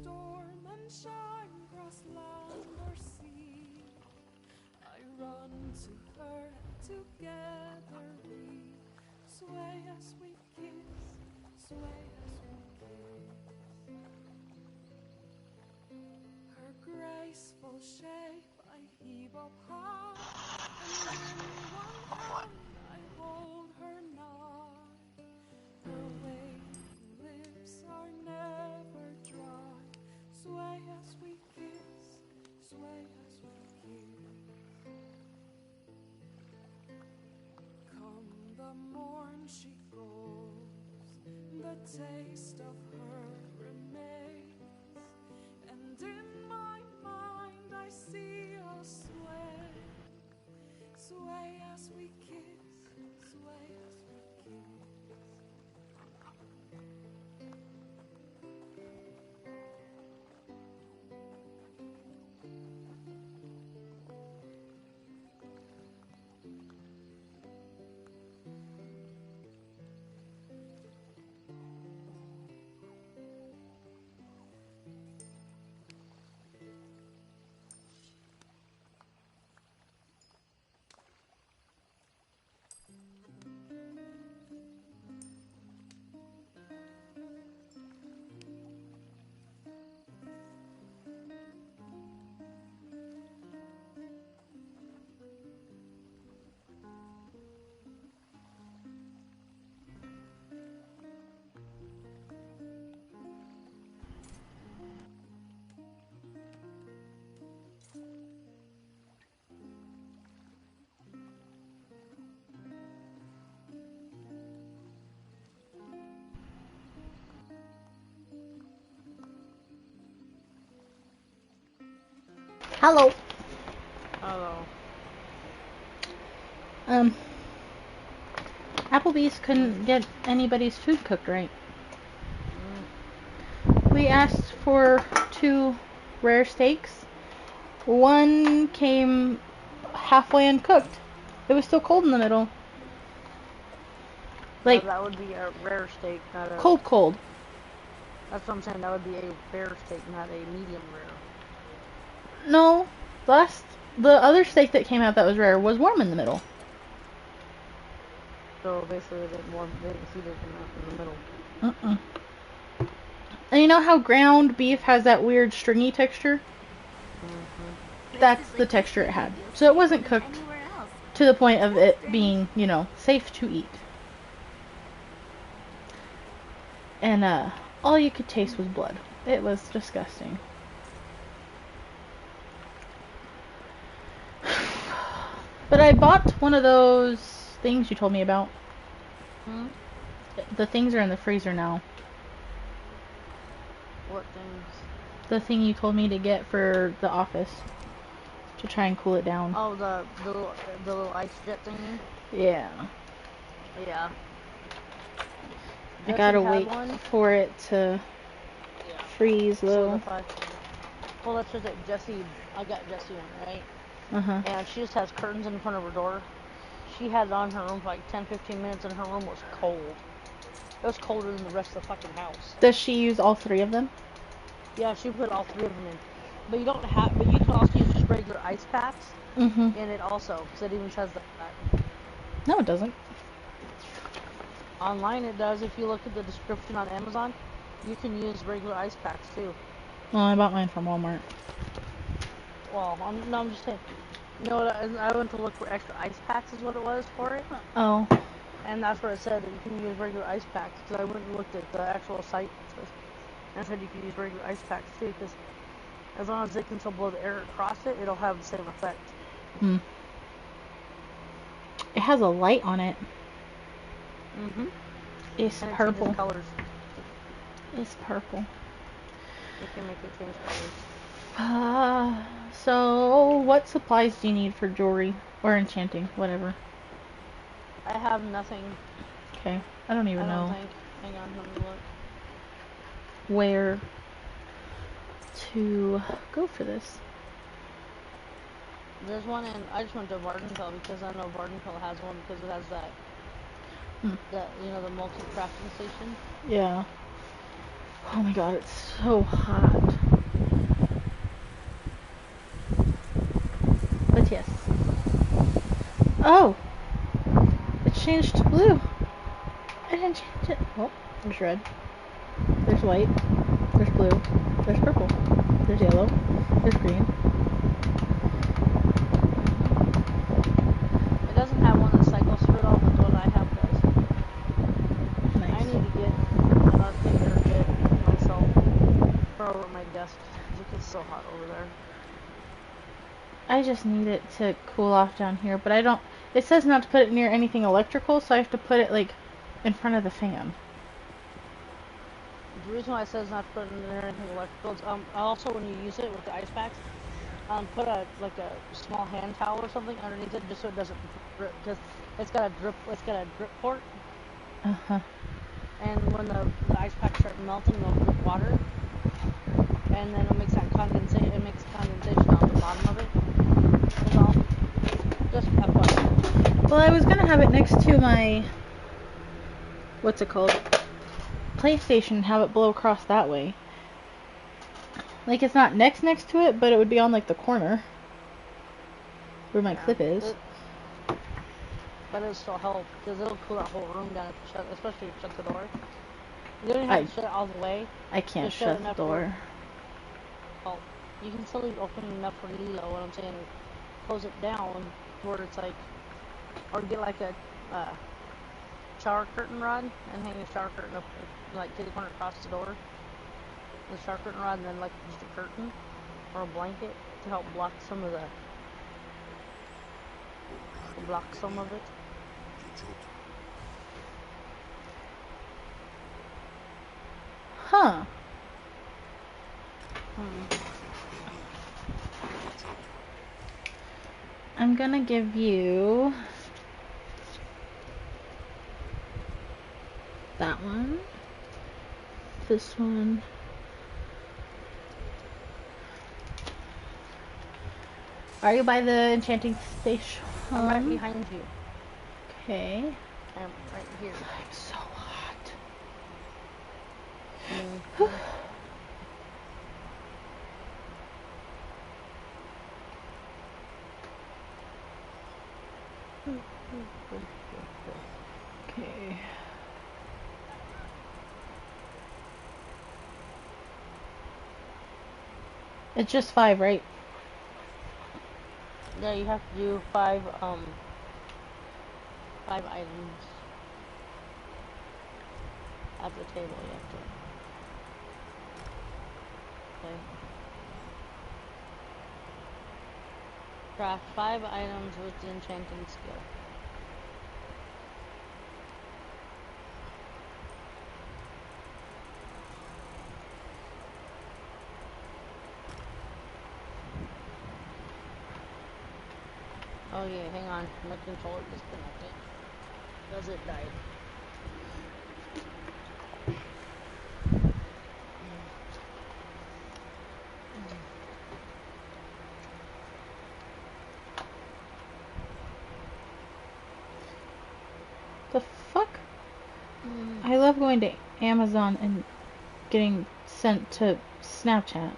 storm and shine across land or sea. I run to her and together we sway as we kiss, sway as we kiss. Her graceful shape I heave up high, and in one hand I hold her nigh. Her waving lips are never dry. Sway as we kiss, sway as we kiss. Come the morn she goes, the taste of her remains, and in my mind I see us sway, sway as we kiss, sway as we kiss. Hello. Hello. Applebee's couldn't get anybody's food cooked right. We asked for 2 rare steaks. One came halfway uncooked. It was still cold in the middle. Like, So that would be a rare steak, not a... cold. That's what I'm saying, that would be a rare steak, not a medium rare. No, the other steak that came out that was rare was warm in the middle. So basically, they didn't feed it enough in the middle. And you know how ground beef has that weird stringy texture? That's the texture it had. So it wasn't cooked to the point of it being, safe to eat. And all you could taste was blood. It was disgusting. But I bought one of those things you told me about. The things are in the freezer now. What things? The thing you told me to get for the office. To try and cool it down. Oh, the little ice jet thingy? Yeah. Yeah. I gotta wait for it to freeze though. Well, that's just it. I got Jessie one, right? Uh-huh. And she just has curtains in front of her door. She had it on her room for like 10-15 minutes and her room was cold. It was colder than the rest of the fucking house. Does she use all 3 of them? Yeah, she put all 3 of them in. But you can also use just regular ice packs in it also, because it even says that. No, it doesn't. Online it does. If you look at the description on Amazon, you can use regular ice packs too. Well, I bought mine from Walmart. Well, I'm just saying. You know what? I went to look for extra ice packs is what it was for it. Oh. And that's where it said that you can use regular ice packs. Because I went and looked at the actual site. And it said you can use regular ice packs too. Because as long as it can still blow the air across it, it'll have the same effect. It has a light on it. It's and purple. It colors. It's purple. You can make it change colors. So what supplies do you need for jewelry or enchanting, whatever? I have nothing. Okay, I don't even know. Hang on, let me look. Where to go for this? There's one in. I just went to Vardenfell because I know Vardenfell has one because it has that. The multi-crafting station. Yeah. Oh my god, it's so hot. But yes. Oh! It changed to blue. I didn't change it. Oh, there's red. There's white. There's blue. There's purple. There's yellow. There's green. It doesn't have one that cycles through it all, but the one I have does. I Nice. need to get an arcade or kit myself for over at my desk. It gets so hot over there. I just need it to cool off down here, but I don't... It says not to put it near anything electrical, so I have to put it, like, in front of the fan. The reason why it says not to put it in there anything electrical is also when you use it with the ice packs, put a small hand towel or something underneath it just so it doesn't drip, because it's got a drip port, Uh-huh. and when the ice packs start melting, they'll drip water, and then it makes condensation on the bottom of it. That's all. Just FYI. Well, I was gonna have it next to my... What's it called? PlayStation and have it blow across that way. Like, it's not next to it, but it would be on, like, the corner. Where my clip is. But it'll still help, because it'll cool that whole room down, if you especially if you shut the door. You don't even have to shut it all the way. I can't shut the door. Well, you can still leave it open enough for Lilo. What I'm saying is, close it down where it's like, or get like a shower curtain rod and hang the shower curtain up, like to the corner across the door. The shower curtain rod, and then like just a curtain or a blanket to help block some of it. Huh. I'm gonna give you that one, this one, are you by the enchanting station? I'm right behind you. Okay. I'm right here. I'm so hot. Okay. It's just 5, right? Yeah, you have to do 5 items at the table. You have to. Okay. Craft 5 items with the enchanting skill. Oh yeah, hang on. My controller disconnected. Because it died. The fuck? I love going to Amazon and getting sent to Snapchat.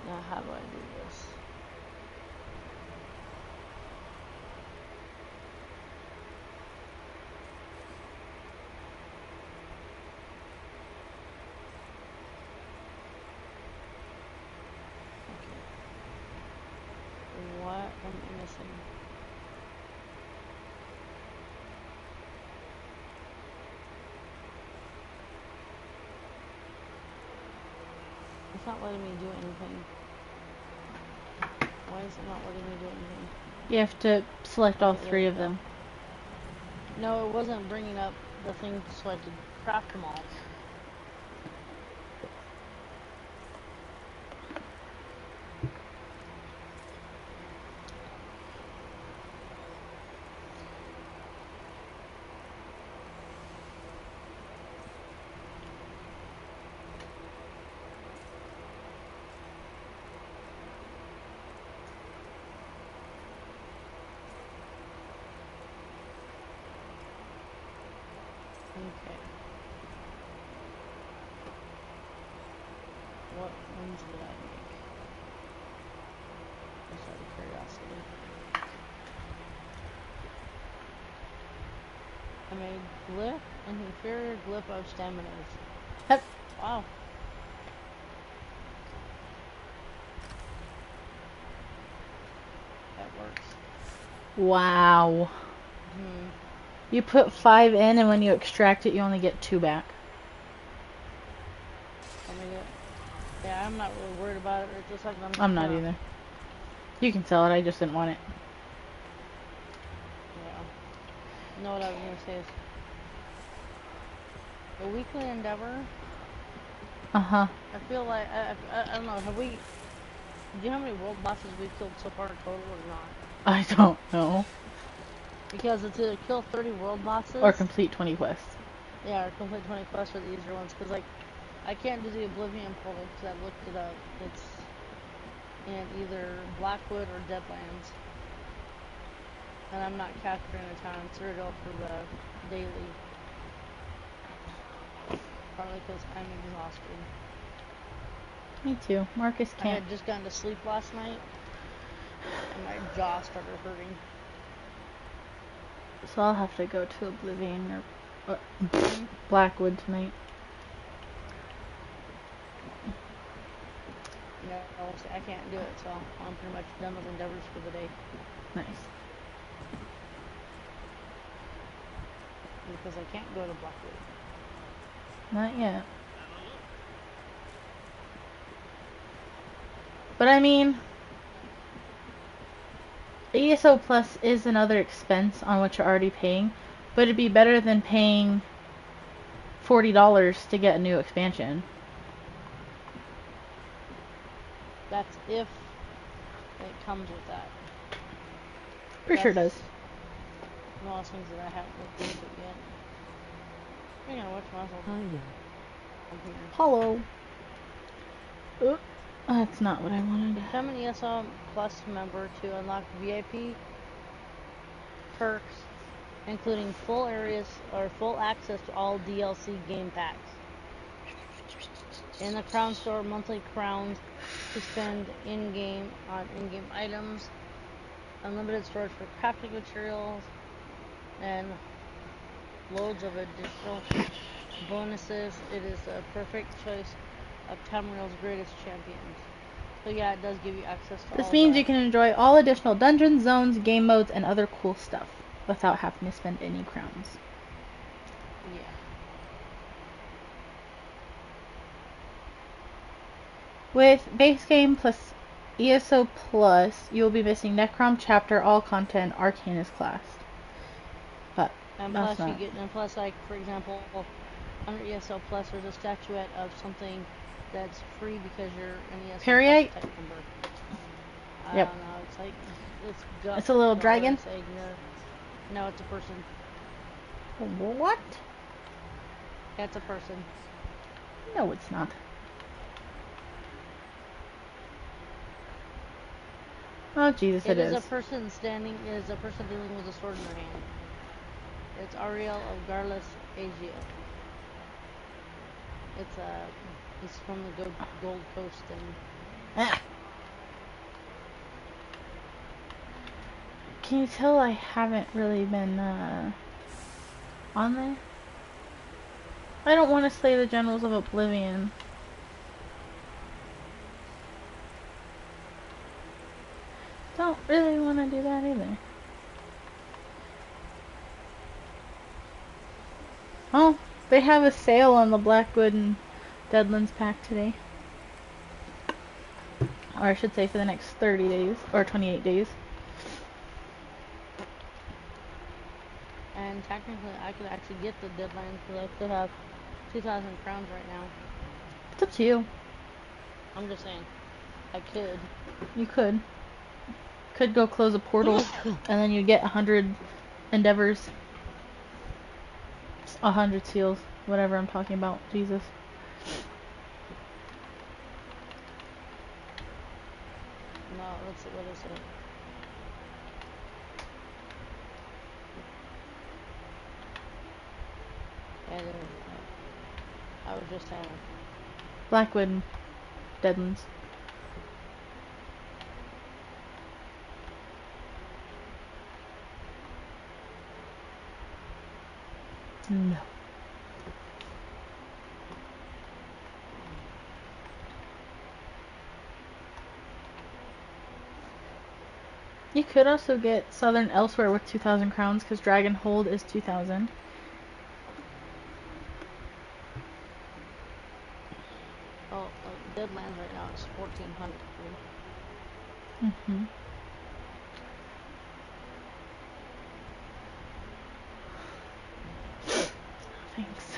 Now how do I do this? Okay. What am I missing? It's not letting me do anything. Why is it not letting me do anything? You have to select all 3 of them. No, it wasn't bringing up the thing so I could craft them all. Okay. What ones did I make? Just out of curiosity. I made glyph and inferior glyph of staminas. Yep. Wow. That works. Wow. Hmm. You put 5 in, and when you extract it, you only get 2 back. Let me get. Yeah, I'm not really worried about it. It's just like I'm not either. You can sell it, I just didn't want it. Yeah. You know what I was gonna say is the weekly endeavor. Uh-huh. I feel like I don't know. Have we? Do you know how many world bosses we've killed so far total or not? I don't know. Because it's either kill 30 world bosses Or complete 20 quests. Yeah, or complete 20 quests for the easier ones. Because like I can't do the Oblivion portal because I looked it up. It's in either Blackwood or Deadlands. And I'm not capturing a time Citadel for the daily. Partly because I'm exhausted. Me too. Marcus I can't. had just gotten to sleep last night. And my jaw started hurting. So I'll have to go to Oblivion or Blackwood tonight. You know, I can't do it, so I'm pretty much done with endeavors for the day. Nice. Because I can't go to Blackwood. Not yet. But I mean, ESO Plus is another expense on what you're already paying, but it'd be better than paying $40 to get a new expansion. That's if it comes with that. For sure does. One of those things that I haven't looked into yet. You're gonna watch myself. Oh yeah. I'm here. Hello. That's not what I wanted. Become an ESO Plus member to unlock VIP perks, including full areas or full access to all DLC game packs. In the Crown Store, monthly crowns to spend in-game on in-game items, unlimited storage for crafting materials, and loads of additional bonuses. It is the perfect choice of Tamriel's greatest champions. So yeah, it does give you access to all This means that. you can enjoy all additional dungeons, zones, game modes, and other cool stuff without having to spend any crowns. Yeah. With base game plus ESO Plus, you will be missing Necrom Chapter, all content, Arcanist class. But And that's plus, not. plus, like for example, under ESO Plus, there's a statuette of something that's free because you're an ESO Periite? Plus type member. I Yep. don't know. It's like it's It's a little dragon? No, it's a person. What? Yeah, it's a person. No, it's not. Oh, Jesus, it is. It is a person standing. It is a person dealing with a sword in their hand. It's Ariel of Garlus Aegio. It's from the Gold Coast and. Ah. Can you tell I haven't really been on there? I don't want to slay the Generals of Oblivion. Don't really want to do that either. Oh, they have a sale on the Blackwood and Deadlands pack today. Or I should say for the next 30 days, or 28 days. And technically, I could actually get the deadline because I still have 2,000 crowns right now. It's up to you. I'm just saying, I could. You could. Could go close a portal, and then you get 100 endeavors. 100 seals. Whatever I'm talking about. Jesus. No, let's see, what is it? I was just saying. Blackwood, Deadlands. No. You could also get Southern Elsewhere with 2,000 crowns because Dragonhold is 2,000. Oh, Deadlands right now is 1,400. Mm-hmm. Thanks.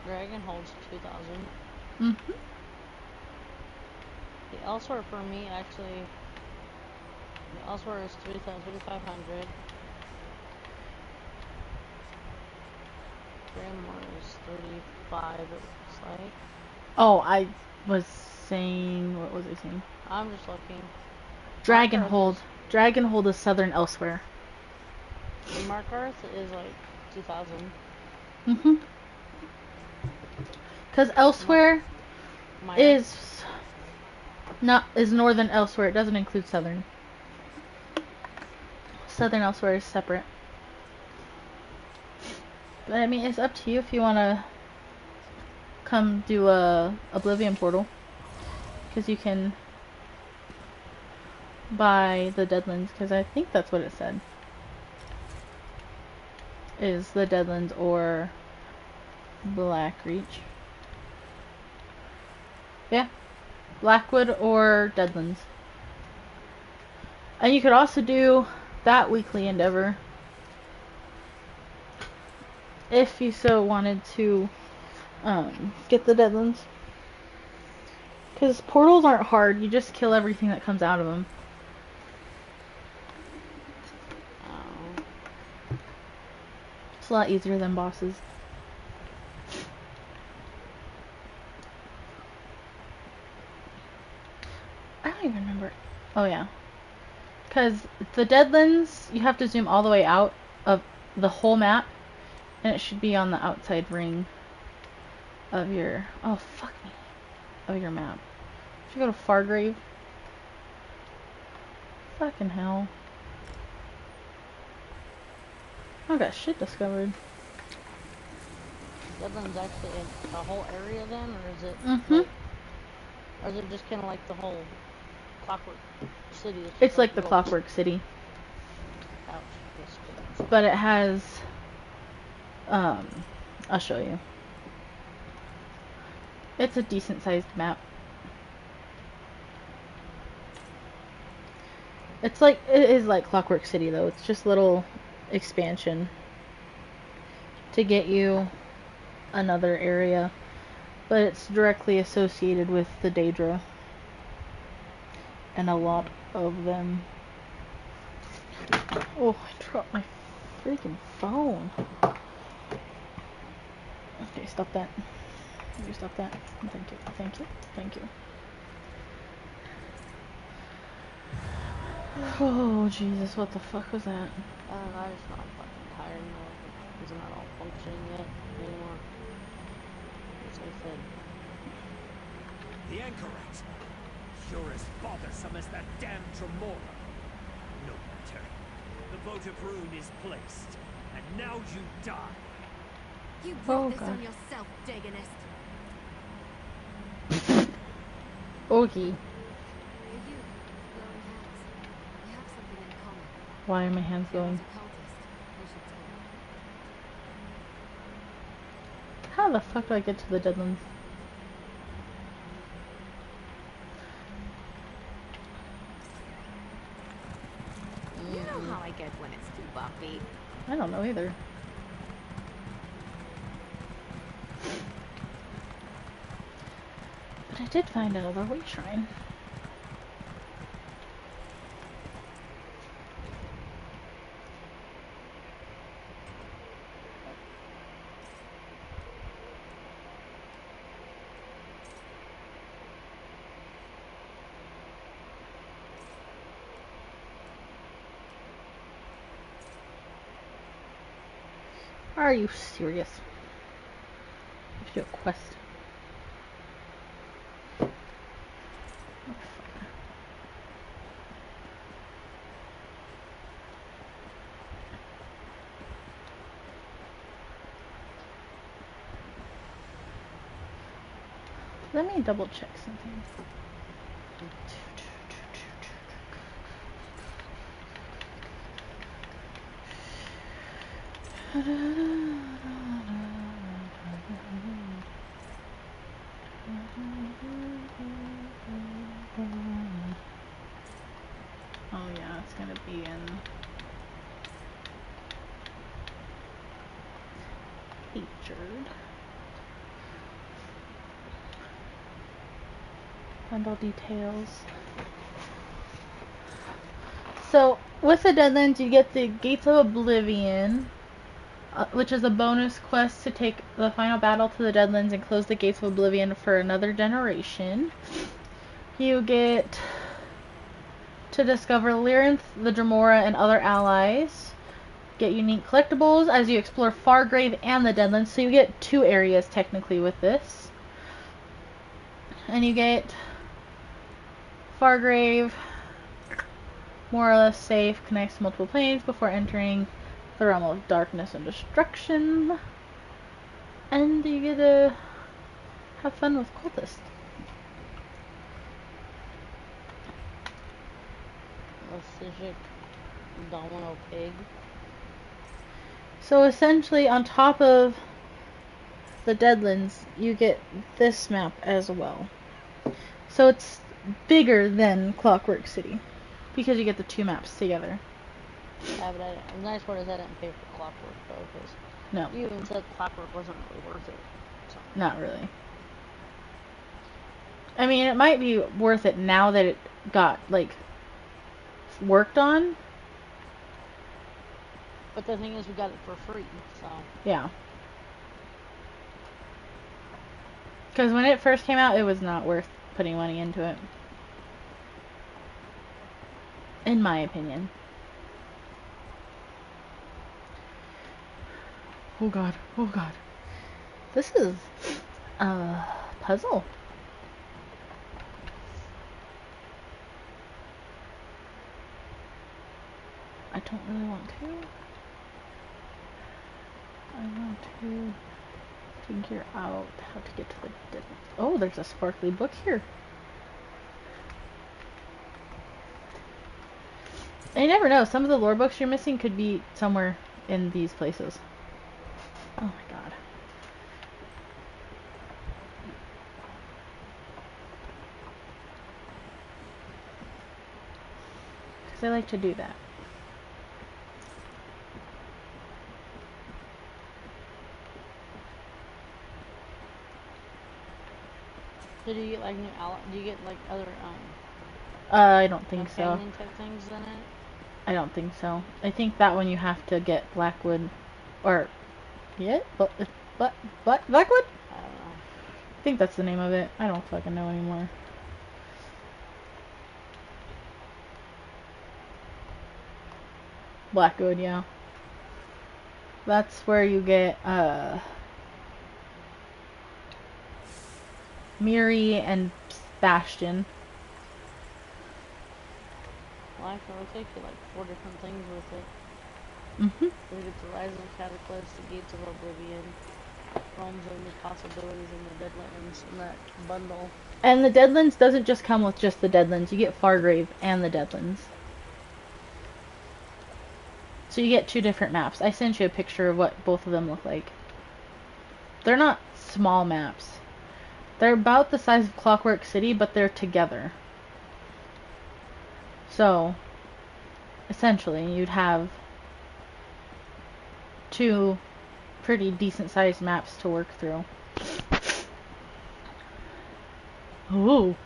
Dragonhold's 2,000. Mm-hmm. The Elsewhere for me actually. The Elsewhere is 3,500. Grandmore is 35. It looks like. Oh, I was saying, what was I saying? I'm just looking. Dragonhold. Dragonhold is Southern Elsewhere. The Markarth is like 2,000. Mm-hmm. Because Elsewhere is Northern Elsewhere. It doesn't include Southern. Southern Elsewhere is separate. But I mean, it's up to you if you want to come do a Oblivion portal. Because you can buy the Deadlands, because I think that's what it said. Is the Deadlands or Blackreach. Yeah. Blackwood or Deadlands. And you could also do that weekly endeavor. If you so wanted to get the Deadlands. Because portals aren't hard, you just kill everything that comes out of them. It's a lot easier than bosses. I don't even remember. Oh yeah. Because the Deadlands, you have to zoom all the way out of the whole map. And it should be on the outside ring of your... Oh, fuck me. Of your map. Should go to Fargrave. Fucking hell. I got shit discovered. Deadlands actually in the whole area then, or is it or is it just kind of like the whole Clockwork City? It's like the Clockwork City. Ouch. But it has I'll show you. It's a decent sized map. It is like Clockwork City though. It's just a little expansion to get you another area, but it's directly associated with the Daedra and a lot of them. Oh, I dropped my freaking phone. Okay, stop that. You stop that. Thank you. Thank you. Thank you. Oh Jesus, what the fuck was that? I'm just not fucking tired now. It's not all functioning yet anymore. As I said. The Anchorite. You're as bothersome as that damn Tremora. No matter. The vote of Rune is placed, and now you die. You brought Oh, this God. on yourself, Dagonist. Okay. You're you, glowing hands. We have something in common. Why are my hands You're going? not a cultist, I should tell you. How the fuck do I get to the Deadlands? You know how I get when it's too buffy. I don't know either. But I did find another witch shrine. Are you serious? I have to do a quest. Let me double check something. Oh yeah, it's gonna be in featured. Bundle details. So with the Deadlands, you get the Gates of Oblivion, which is a bonus quest to take the final battle to the Deadlands and close the Gates of Oblivion for another generation. You get to discover Lyrinth, the Dremora, and other allies. Get unique collectibles as you explore Fargrave and the Deadlands. So you get 2 areas technically with this. And you get Fargrave, more or less safe, connects to multiple planes before entering the realm of darkness and destruction. And you get to have fun with cultists. Acidic Domino Pig. So essentially, on top of the Deadlands, you get this map as well. So it's bigger than Clockwork City because you get the 2 maps together. Yeah, but the nice part is I didn't pay for Clockwork though, because No, you even said Clockwork wasn't really worth it. So. not really. I mean, it might be worth it now that it got, like, worked on. But the thing is, we got it for free, so. Yeah. Because when it first came out, it was not worth putting money into it. In my opinion. Oh god, oh god. This is a puzzle. I don't really want to. I want to figure out how to get to the dead. Oh, there's a sparkly book here. I never know. Some of the lore books you're missing could be somewhere in these places. Oh my god. Because I like to do that. So do you get like new do you get like other I don't think so. companion type things in it? I don't think so. I think that one you have to get Blackwood, or Blackwood? I don't know. I think that's the name of it. I don't fucking know anymore. Blackwood, yeah. That's where you get Miri and Bastion. Well, actually, it'll take you like 4 different things with it. Mm-hmm. You get the Rise of the Cataclysm, the Gates of Oblivion, Realms of New Possibilities, and the Deadlands in that bundle. And the Deadlands doesn't just come with just the Deadlands. You get Fargrave and the Deadlands. So you get 2 different maps. I sent you a picture of what both of them look like. They're not small maps. They're about the size of Clockwork City, but they're together. So, essentially, you'd have two pretty decent sized maps to work through. Ooh,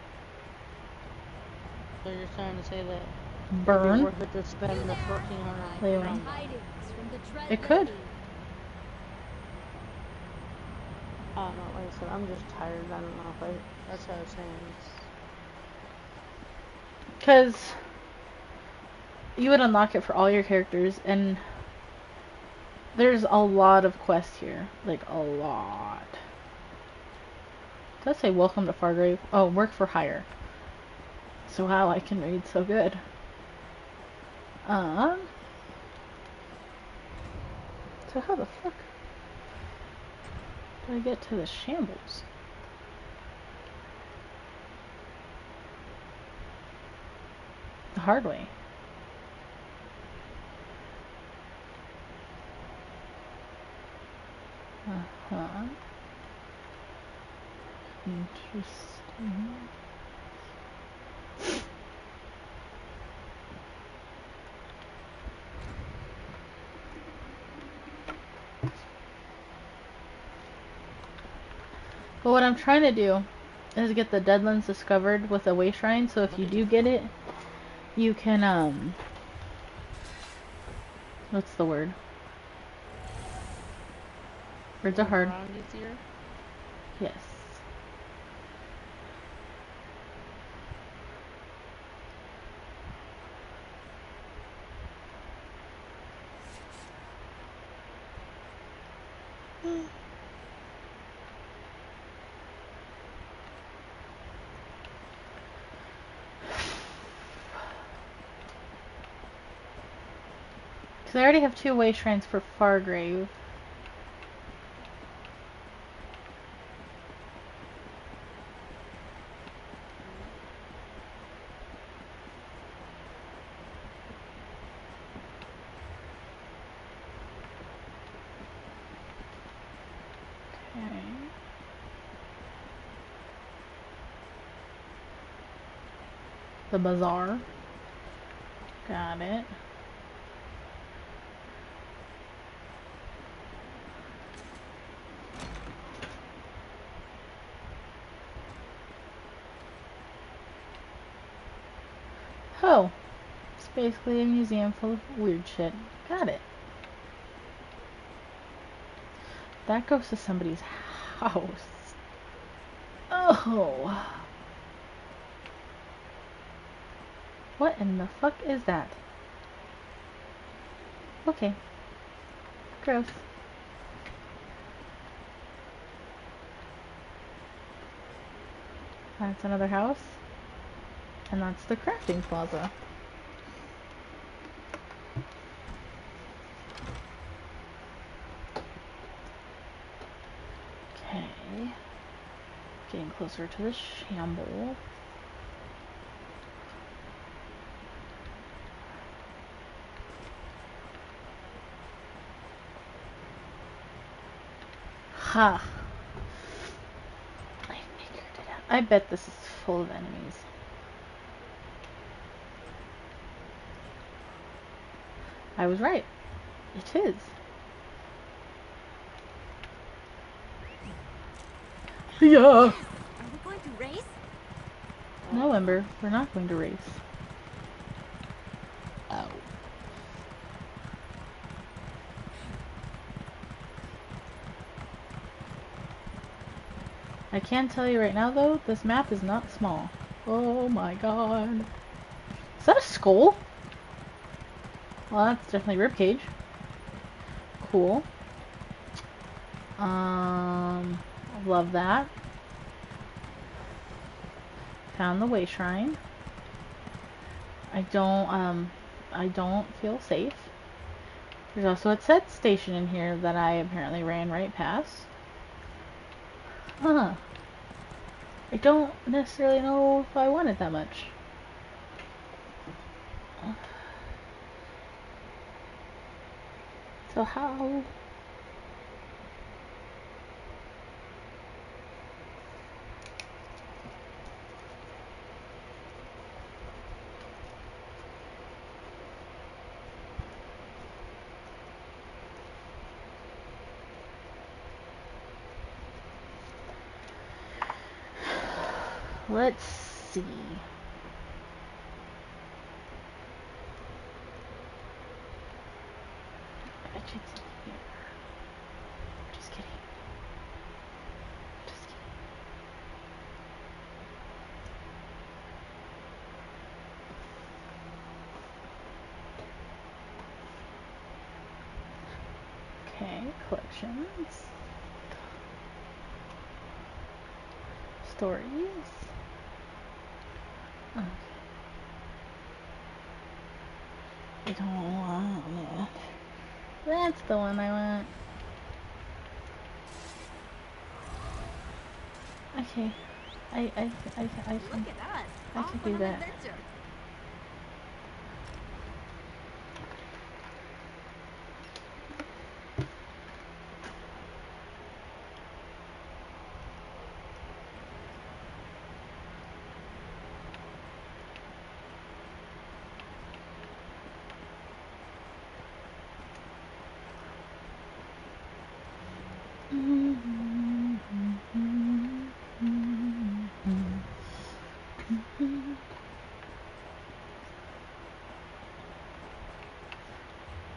So you're trying to say that it'd be burn. worth it to spend the 1400 Leeway. on Tidings from the Dread It could. Lady. I don't know, like I said, I'm just tired. I don't know if I, that's what I was saying. Because you would unlock it for all your characters, and there's a lot of quests here. Like, a lot. It does say welcome to Fargrave. Oh, work for hire. So how I can read so good. So how the fuck do I get to the shambles? The hard way. Uh-huh. Interesting. But what I'm trying to do is get the Deadlands discovered with a way shrine, so if you do get it, you can, what's the word? Words are hard. Around easier? Yes. Because I already have 2 way shrines for Fargrave. Okay. The bazaar. Got it. Oh. It's basically a museum full of weird shit. Got it. That goes to somebody's house. Oh. What in the fuck is that? Okay. Gross. That's another house. And that's the crafting plaza. Okay. Getting closer to the shamble. Ha! I figured it out. I bet this is full of enemies. I was right. It is. Yeah! Are we going to race? No, Ember. We're not going to race. Oh. I can tell you right now, though, this map is not small. Oh my god. Is that a skull? Well, that's definitely ribcage. Cool. Love that. Found the way shrine. I don't feel safe. There's also a set station in here that I apparently ran right past. Huh. I don't necessarily know if I want it that much. So how? Let's see. I bet you it's in here. Just kidding. Just kidding. Okay, collections. Stories. Okay. I don't want it. That's the one I want. Okay. I can, Look at us. I Off can on do an that. adventure.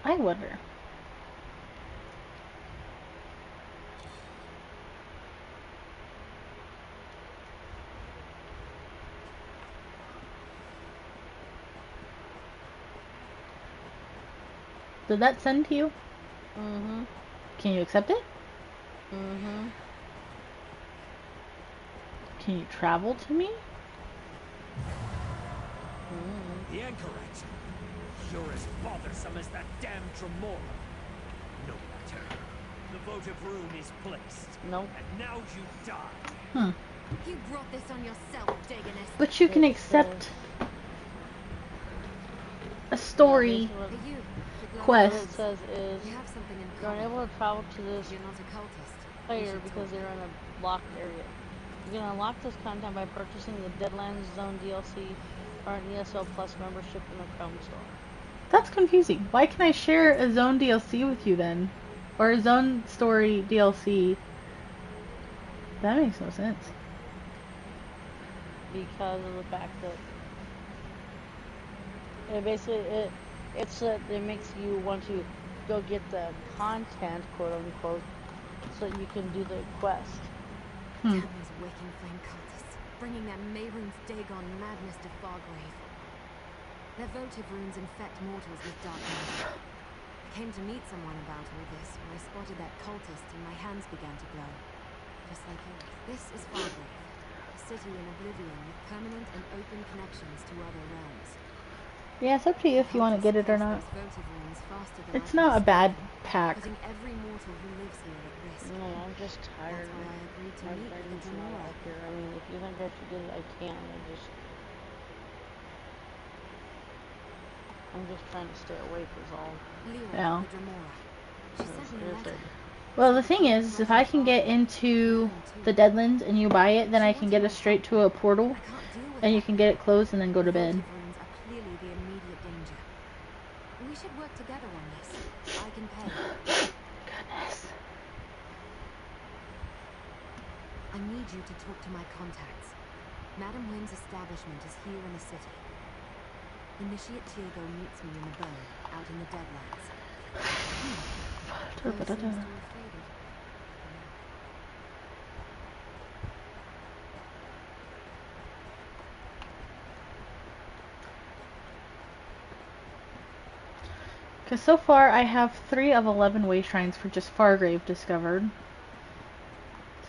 I wonder. Did that send to you? Mm-hmm. Can you accept it? Mm-hmm. Can you travel to me? The anchorite. You're as bothersome as that damn Tremora. No matter. The votive rune is placed. Nope. And now you die. Hmm. You brought this on yourself, Dagoness. But you can It accept a Yeah, story basically Hey, you. The what quest. it says is We have something in you're common. unable to travel to this You're not a cultist. We player should because talk. they're in a locked area. You can unlock this content by purchasing the Deadlands Zone DLC or an ESO Plus membership in the Chrome store. That's confusing. Why can I share a Zone DLC with you then? Or a Zone Story DLC? That makes no sense. Because of the fact that it makes you want to go get the content, quote unquote, so that you can do the quest. Hmm. Damn those waking flame cultists, bringing their Mehrunes Dagon madness to Fargrave. Their votive runes infect mortals with dark magic. I came to meet someone about all this when I spotted that cultist and my hands began to glow. Just like yours. This is Fargrave, a city in oblivion with permanent and open connections to other realms. Yeah, it's up to you if you want to get it or not. It's not a bad pack. Putting every mortal who lives here at risk. No, I'm just tired. That's why I agreed to My meet with the brain's not Dremora. out here. I mean, if you think I should get it, I can. I'm just trying to stay awake is all. Lyra, Yeah. the Dremora. She sent me a letter. Well, the thing is, if I can get into the Deadlands and you buy it, then I can get us straight to a portal, I can't deal with and you that. can get it closed and then go to The bed. votive runes are clearly the immediate danger. We should work together on this. I can pay. Goodness. I need you to talk to my contacts. Madam Wynn's establishment is here in the city. Initiate Tiergo meets me in the Bone, out in the Deadlands. Glow seems to have faded. Because so far I have 3 of 11 way shrines for just Fargrave discovered.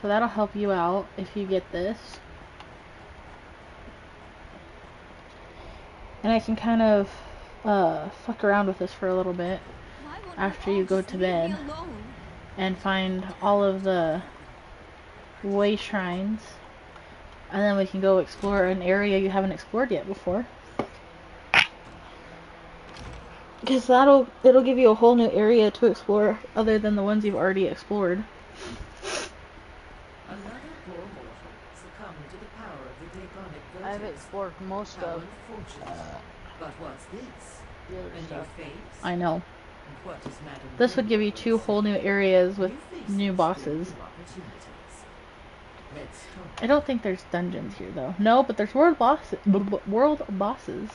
So that'll help you out if you get this. And I can kind of fuck around with this for a little bit Why won't after you you all go just to leave me bed alone? and find all of the way shrines. And then we can go explore an area you haven't explored yet before. Because it'll give you a whole new area to explore other than the ones you've already explored. Another poor mortal succumbed to the power of the Dagonic I've votives. explored most How of unfortunate. But what's this? the other A new stuff. face? I know. And what is Madam This would give you Wynn 2 whole new areas with New faces new bring bosses. new opportunities. Let's talk. I don't think there's dungeons here though. No, but there's world bosses. World bosses.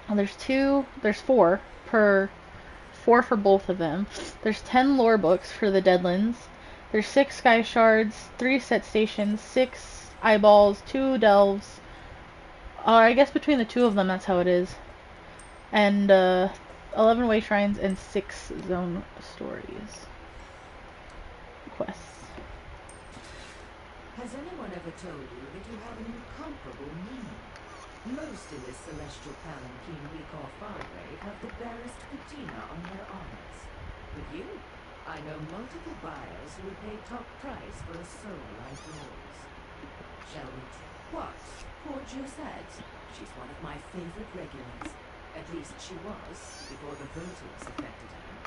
And there's four for both of them. There's 10 lore books for the Deadlands. There's 6 sky shards, 3 set stations, 6 eyeballs, 2 delves. I guess between the two of them, that's how it is. And 11 way shrines and 6 zone stories. Quests. Has anyone ever told you that you have an incomparable meaning? Most in this celestial palanquin we call Fargrave have the barest patina on their armors. With you, I know multiple buyers who would pay top price for a soul like yours. Shall we? What? Poor Josette? She's one of my favorite regulars. At least she was, before the voters affected her.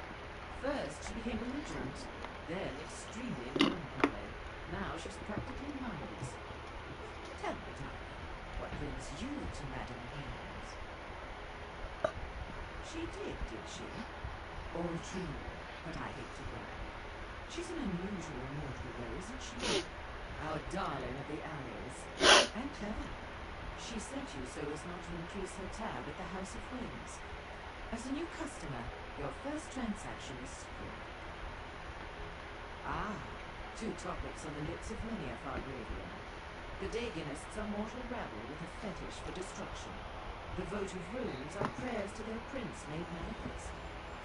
First, she became belligerent, then extremely melancholy. Now she's practically mindless. Tell me, darling, what brings you to Madame Haynes? She did she? All true, but I hate to brag. She's an unusual mortal though, isn't she? Our darling of the alleys. And clever. She sent you so as not to increase her tab at the House of Winds. As a new customer, your first transaction is secured. Ah, 2 topics on the lips of many a Fargravian. The Dagonists are mortal rabble with a fetish for destruction. The votive runes are prayers to their prince made manifest.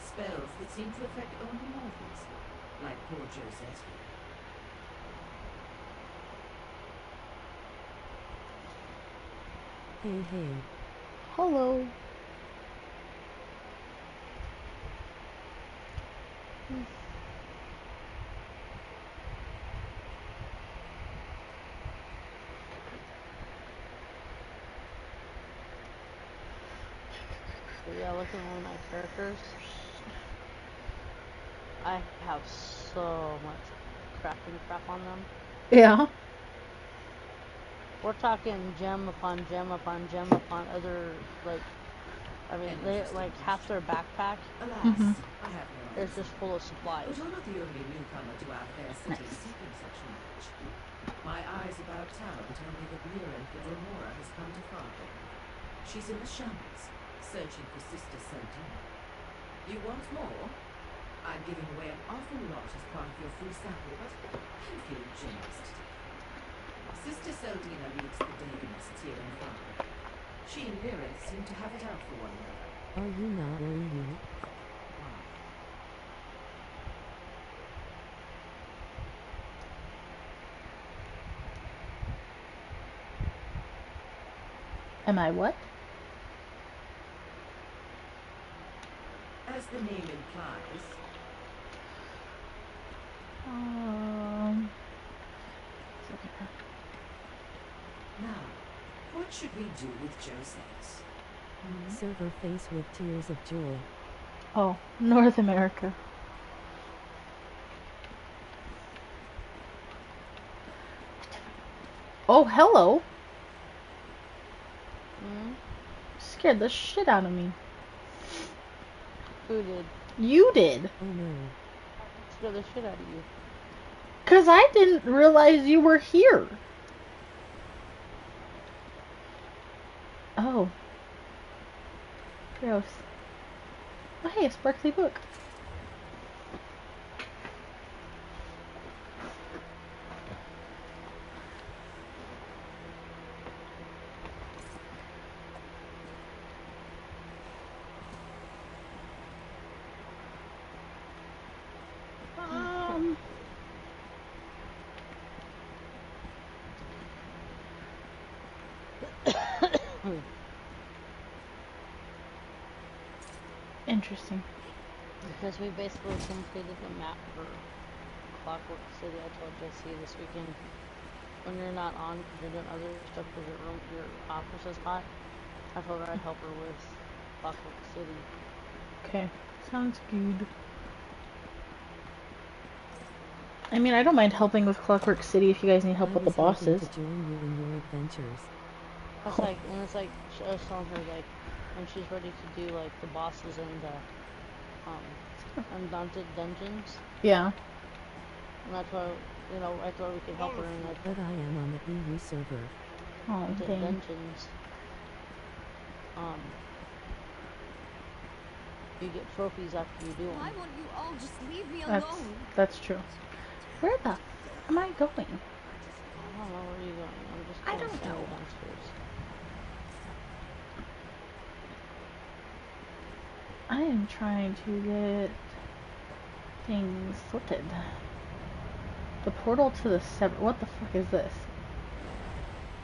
Spells that seem to affect only mortals, like poor Josette here. Hey. Hello. So yeah, look at one of my characters. I have so much crafting crap on them. Yeah. We're talking gem upon gem upon gem upon other, like, I mean, they, like, half their backpack Alas, I have no is just full of supplies. But you're not the only newcomer to our fair city seeking such knowledge. My eyes about town tell me that Lyranth the Dremora has come to Fargrave. She's in the shambles, searching for Sister Sildina. You want more? I'm giving away an awful lot as part of your free sample, but I'm feeling generous today. Sister Sildina leads the Dagonists here in Fargrave. She and Lyranth seem to have it out for one another. Are you not very you? Am I what? As the name implies, now, what should we do with Josette? Serve her face with tears of joy. Oh, North America. Oh, hello. Scared the shit out of me. Who did? You did. Oh no. Scare the shit out of you. 'Cause I didn't realize you were here. Oh. Gross. Oh, hey, a sparkly book. Interesting. Because we basically completed the map for Clockwork City. I told Jesse this weekend, when you're not on, because you're doing other stuff because your office is hot, I told her I'd help her with Clockwork City. Okay. Sounds good. I mean, I don't mind helping with Clockwork City if you guys need help with the bosses. To join you in your adventures. It's like, and it's like, I was telling her, like, when she's ready to do, like, the bosses and the, Undaunted Dungeons. Yeah. And that's why you know, I thought we could help her in like But I am on the EU server. Oh, the dang. dungeons. You get trophies after you do Why them. won't you all just leave me That's alone? that's true. Where the am I going? I don't know where you're going. I'm just I going to don't send you know. downstairs. I am trying to get things sorted. The portal to the seven. What the fuck is this?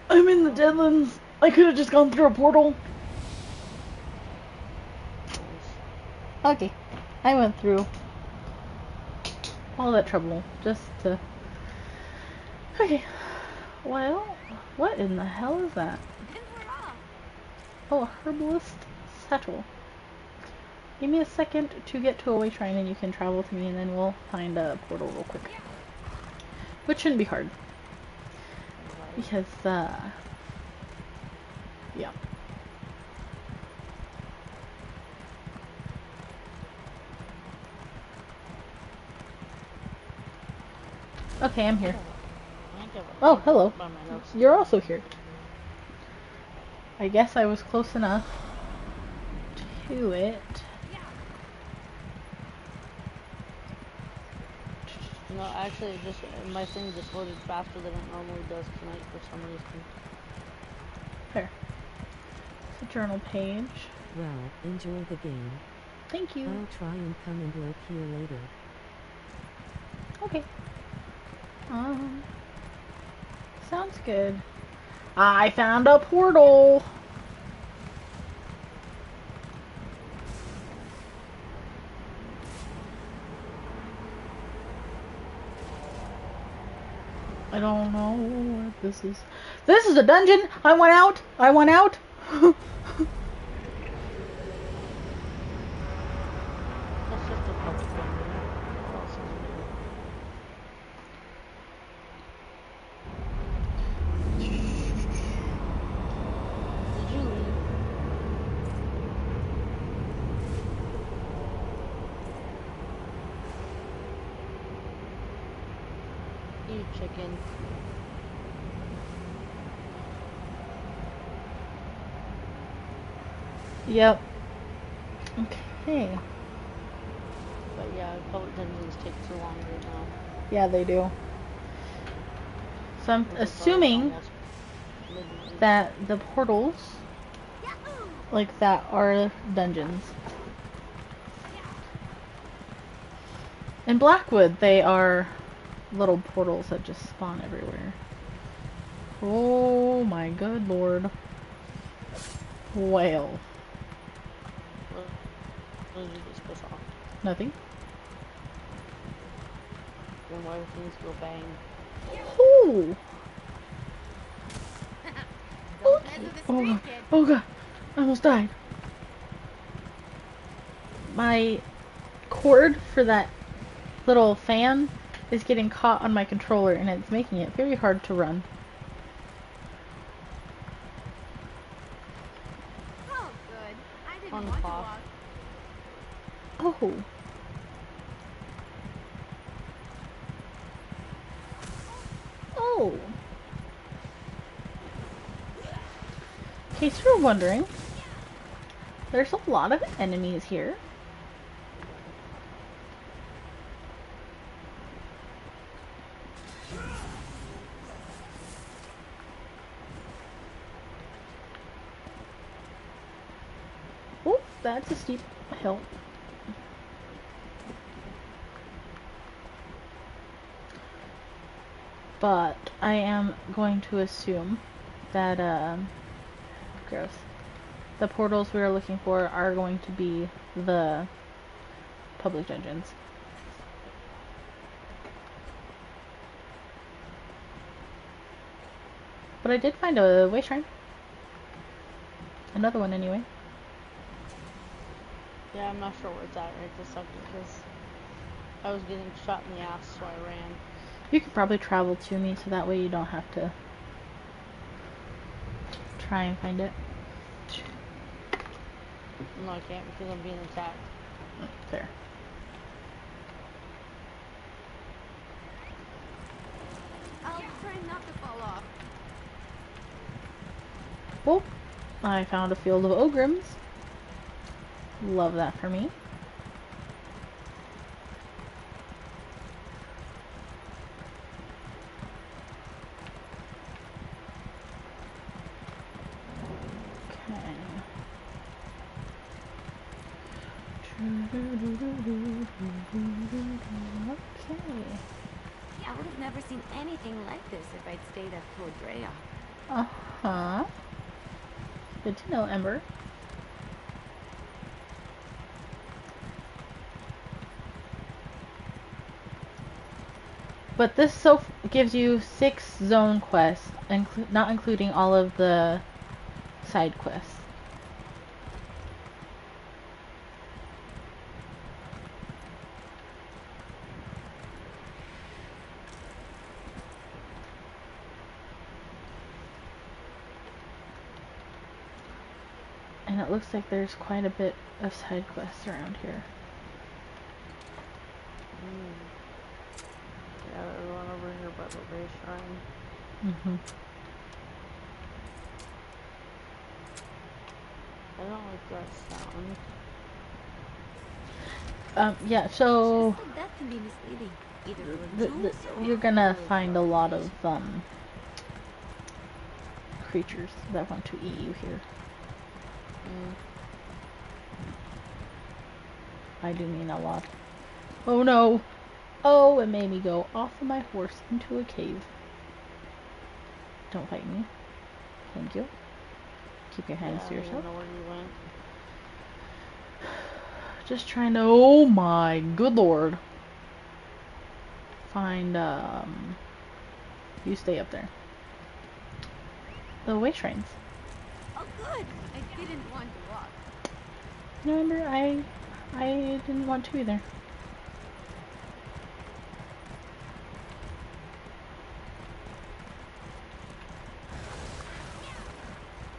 I'm in the Deadlands. I could have just gone through a portal. Okay, I went through all that trouble just to. Okay, well, what in the hell is that? And we're off. Oh, a herbalist satchel. Give me a second to get to a way shrine and you can travel to me and then we'll find a portal real quick. Which shouldn't be hard. Because, yeah. Okay, I'm here. Oh, hello. You're also here. I guess I was close enough to it. No, actually, it just my thing just loaded faster than it normally does tonight for some reason. There. It's a journal page. Well, enjoy the game. Thank you. I'll try and come and lurk here later. Okay. Sounds good. I found a portal. I don't know what this is. This is a dungeon. I want out. I want out. That's just a public dungeon. What else is new? Did you leave? You chicken. Yep. Okay. But yeah, public dungeons take too long right now. Yeah, they do. So I'm Because it's assuming almost midnight. that the portals, like that, are dungeons. In Blackwood, they are little portals that just spawn everywhere. Oh my good lord. Whale. What did you just piss off? Nothing. Then why do things go bang? Ooh. Don't mess with the Oh street god. kid. Oh god. I almost died. My cord for that little fan is getting caught on my controller and it's making it very hard to run. Oh, good. I didn't On want to cough. walk. Oh. Oh. In case you're wondering, there's a lot of enemies here. Oh, that's a steep hill. But I am going to assume that, gross. The portals we are looking for are going to be the public dungeons. But I did find a way shrine. Another one anyway. Yeah, I'm not sure where it's at right this second because I was getting shot in the ass, so I ran. You could probably travel to me so that way you don't have to try and find it. No, I can't because I'm being attacked. There. Oh, I found a field of Ogrims. Love that for me. Okay. I would have never seen anything like this if I'd stayed at Fort Drea. Uh-huh. Good to know, Ember. But this gives you 6 zone quests, not including all of the side quests. And it looks like there's quite a bit of side quests around here. Yeah, there's one over here by the base shrine. Mm-hmm. I don't like that sound. Yeah, so Just that can be misleading. Either for jewels or you're gonna for find a lot of information. creatures that want to eat you here. I do mean a lot. Oh no! Oh, it made me go off of my horse into a cave. Don't fight me. Thank you. Keep your hands to I don't yourself. know where you went. Just trying to, oh my good lord. Find, you stay up there. The way shrines. Oh, good. I didn't want to walk. No, remember, I didn't want to either.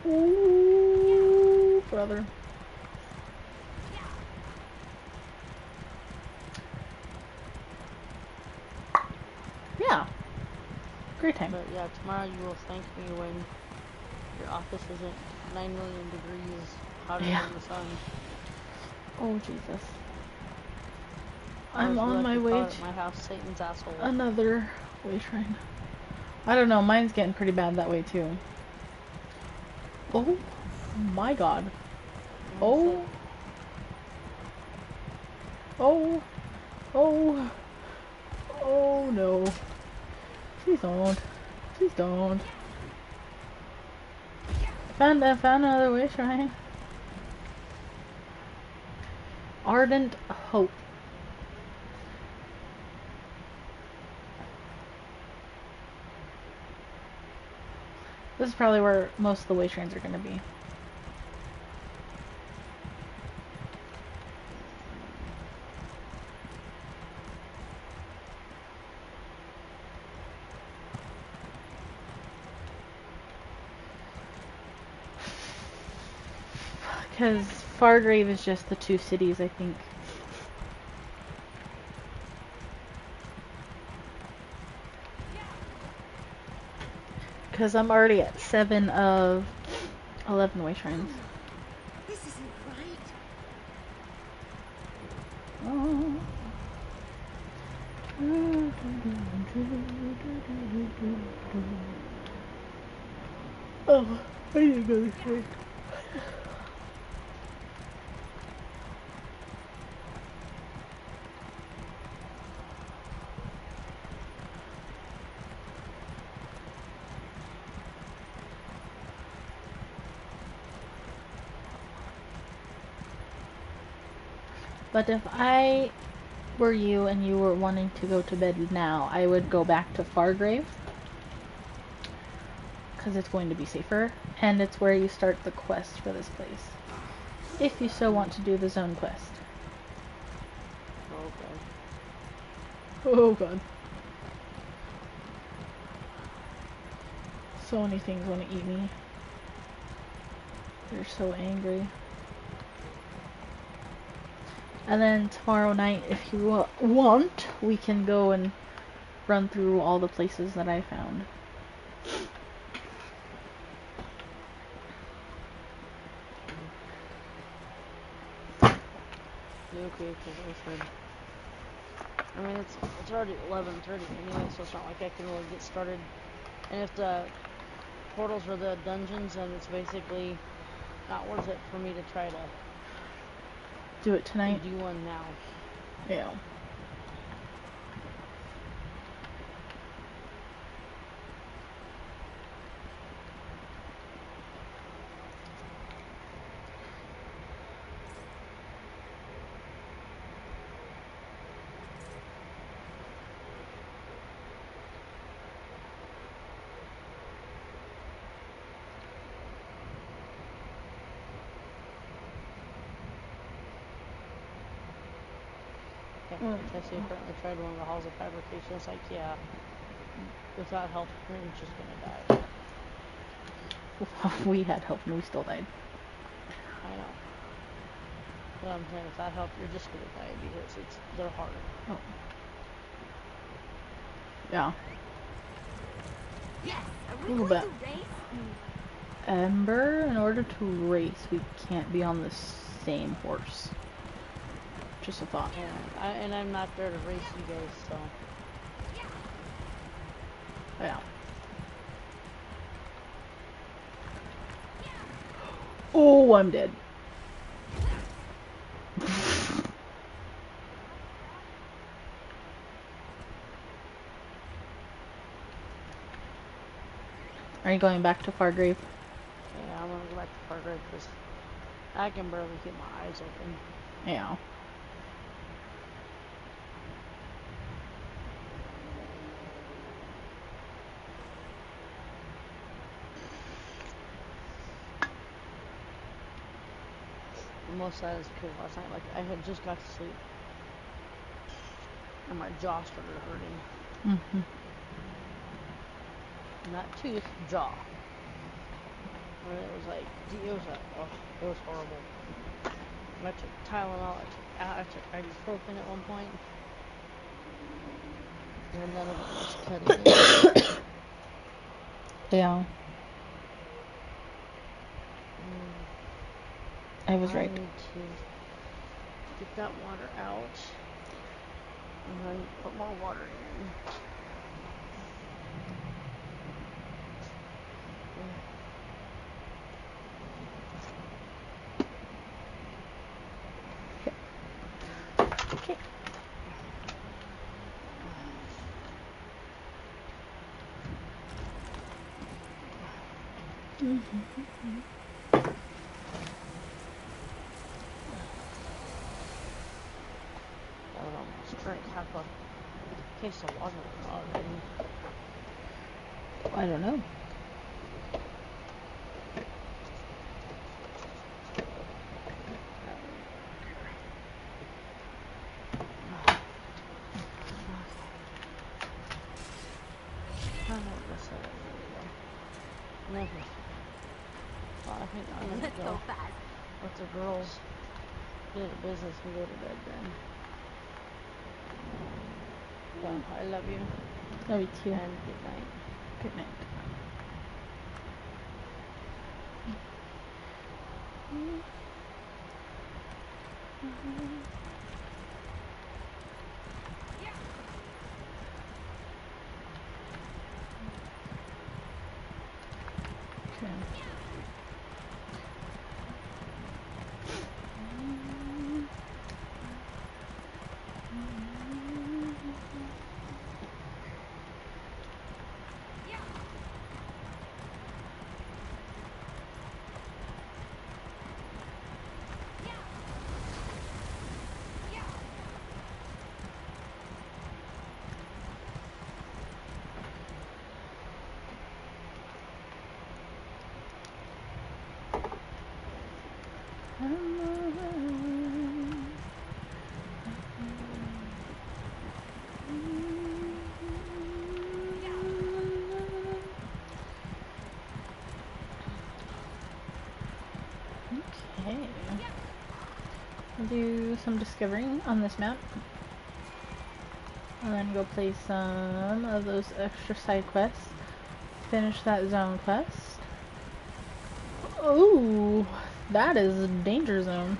Ooh, brother. Yeah. Great time. But yeah, tomorrow you will thank me when your office isn't 9 million degrees hotter than the sun. Oh, Jesus. I I'm was on my lucky way caught to at my house, Satan's asshole. another way shrine. I don't know, mine's getting pretty bad that way too. Oh my god. Oh. Oh. Oh. Oh no. Please don't. Please don't. Found another way shrine. Ardent Hope. This is probably where most of the way shrines are going to be. Because Fargrave is just the 2 cities, I think. Because I'm already at 7 of 11 way shrines. This isn't right. Oh. Oh, I need to go this way. But if I were you and you were wanting to go to bed now, I would go back to Fargrave. Because it's going to be safer. And it's where you start the quest for this place. If you so want to do the zone quest. Okay. Oh god. So many things want to eat me. They're so angry. And then tomorrow night, if you want, we can go and run through all the places that I found. Okay, cool. I mean, it's already 11:30 anyway, so it's not like I can really get started. And if the portals are the dungeons, then it's basically not worth it for me to try to Do it tonight. do one now. Yeah. Tessie apparently tried one of the halls of fabrication. It's like, yeah, without help, you're just gonna die. We had help and we still died. I know. But I'm saying, without help, you're just gonna die because they're hard. Oh. Yeah. Yes, are A we little going bit. to race? Ember, in order to race, we can't be on the same horse. Just a thought. And I'm not there to race you guys, so. Yeah. Oh, I'm dead. Are you going back to Fargrave? Yeah, I'm gonna go back to Fargrave because I can barely keep my eyes open. Yeah. Most of that is because last night, like, I had just got to sleep. And my jaw started hurting. Mm-hmm. Not tooth, jaw. And it was like, oh, it was horrible. I took Tylenol, I took ibuprofen at one point. And none of it was cutting it. Yeah. I was I right. need to get that water out. And then put more water in. Okay. I would almost drink half a case of water already. I don't know. Well, I think I'm gonna Let's go go fast. let the girls get a business and go to bed then. So, I love you. Love you too. And good night. Good night. Okay. I'll do some discovering on this map. And then go play some of those extra side quests. Finish that zone quest. Oh, that is a danger zone.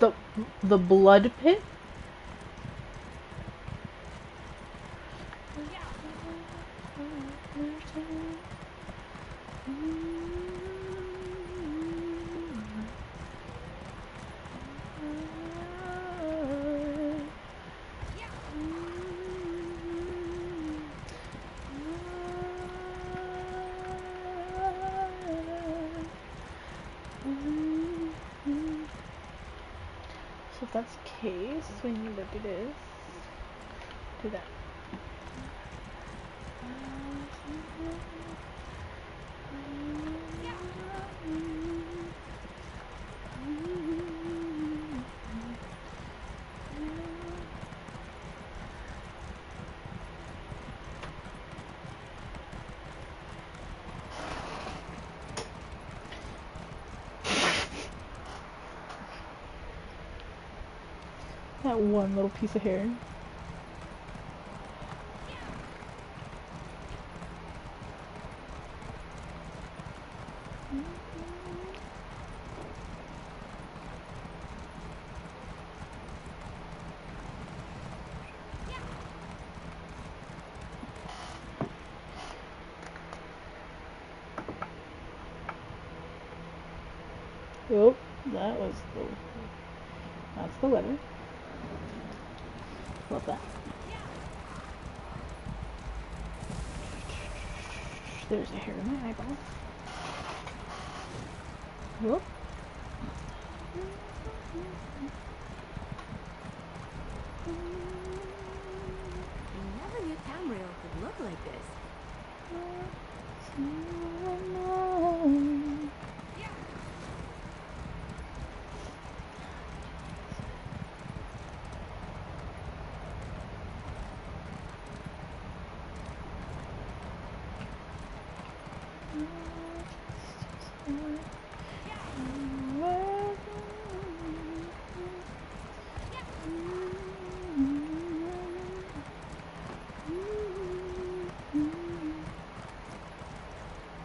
The blood pit? So if that's the case, we need to do this. Do that. That one little piece of hair. Yep, that's the letter. Love that. There's a hair in my eyeball. Whoop. I never knew Tamriel could look like this.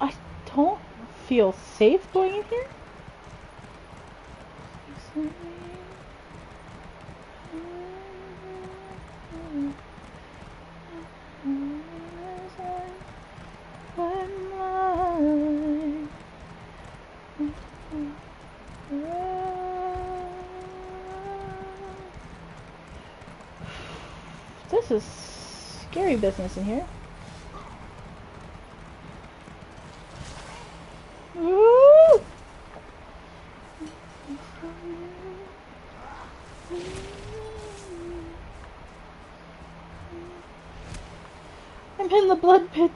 I don't feel safe going in here. This is scary business in here. Woo! I'm in the blood pit.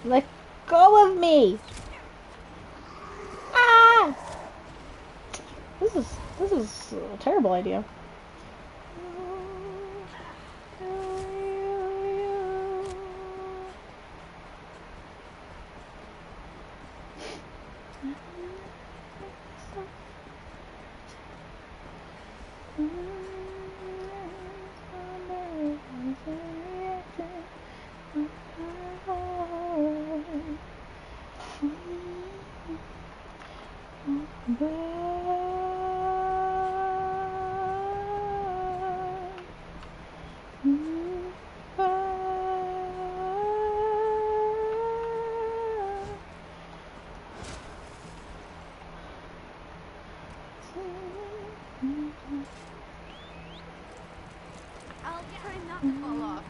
Let go of me! Ah! This is a terrible idea. I'll try not to fall off.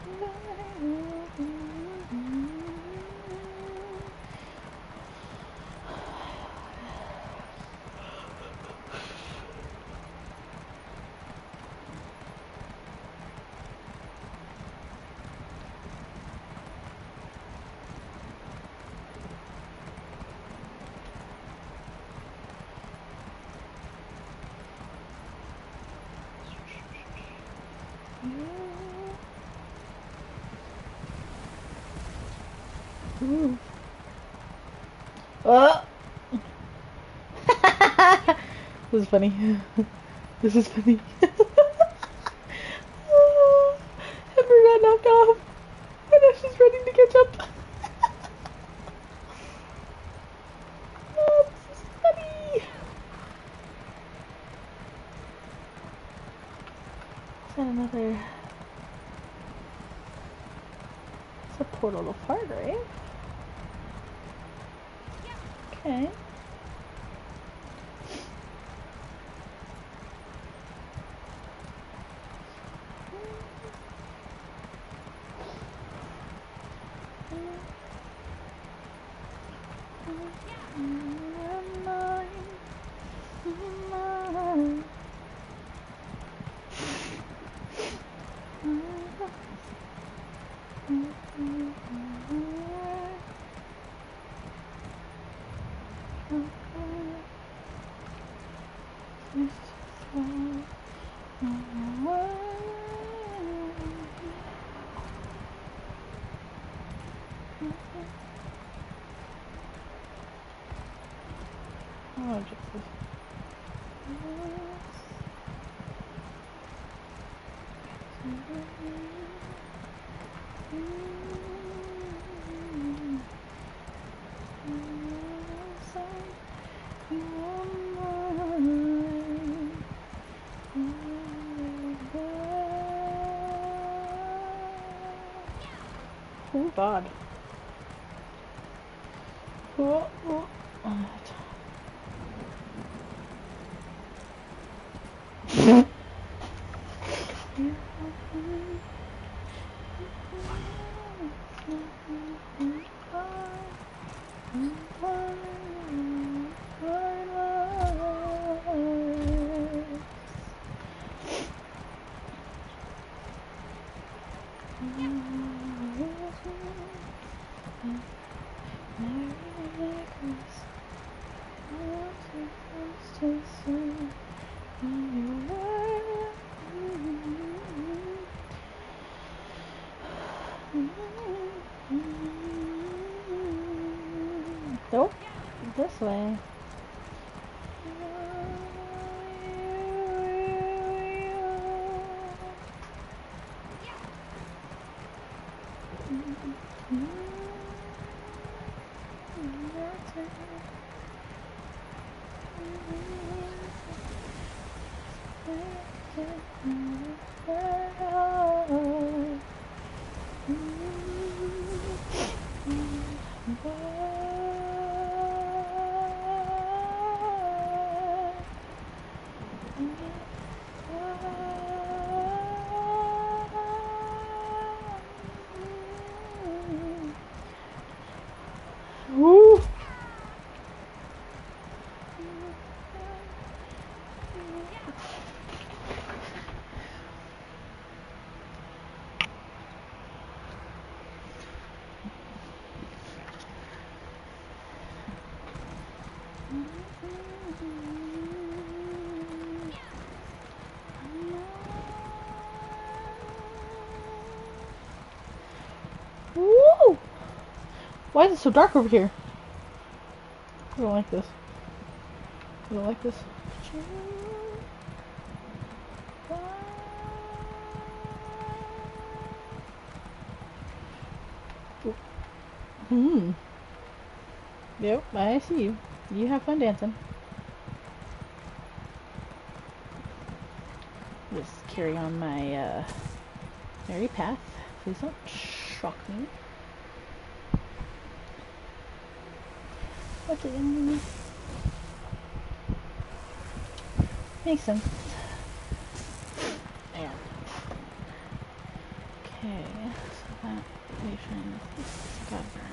Ooh. Oh! This is funny. This is funny. Ember got knocked off. And now she's running to catch up. Oh, this is funny. Is that another... It's a portal to Fargrave. Okay. Oh, Jesus. Oh, God. Oh, oh. Nope, this way. Woo! Woo! Why is it so dark over here? I don't like this. I don't like this. Hmm. Yep, I see you. You have fun dancing. Just carry on my merry path. Please don't shock me. Okay. Makes sense. Yeah. Okay, so that patient is discovered.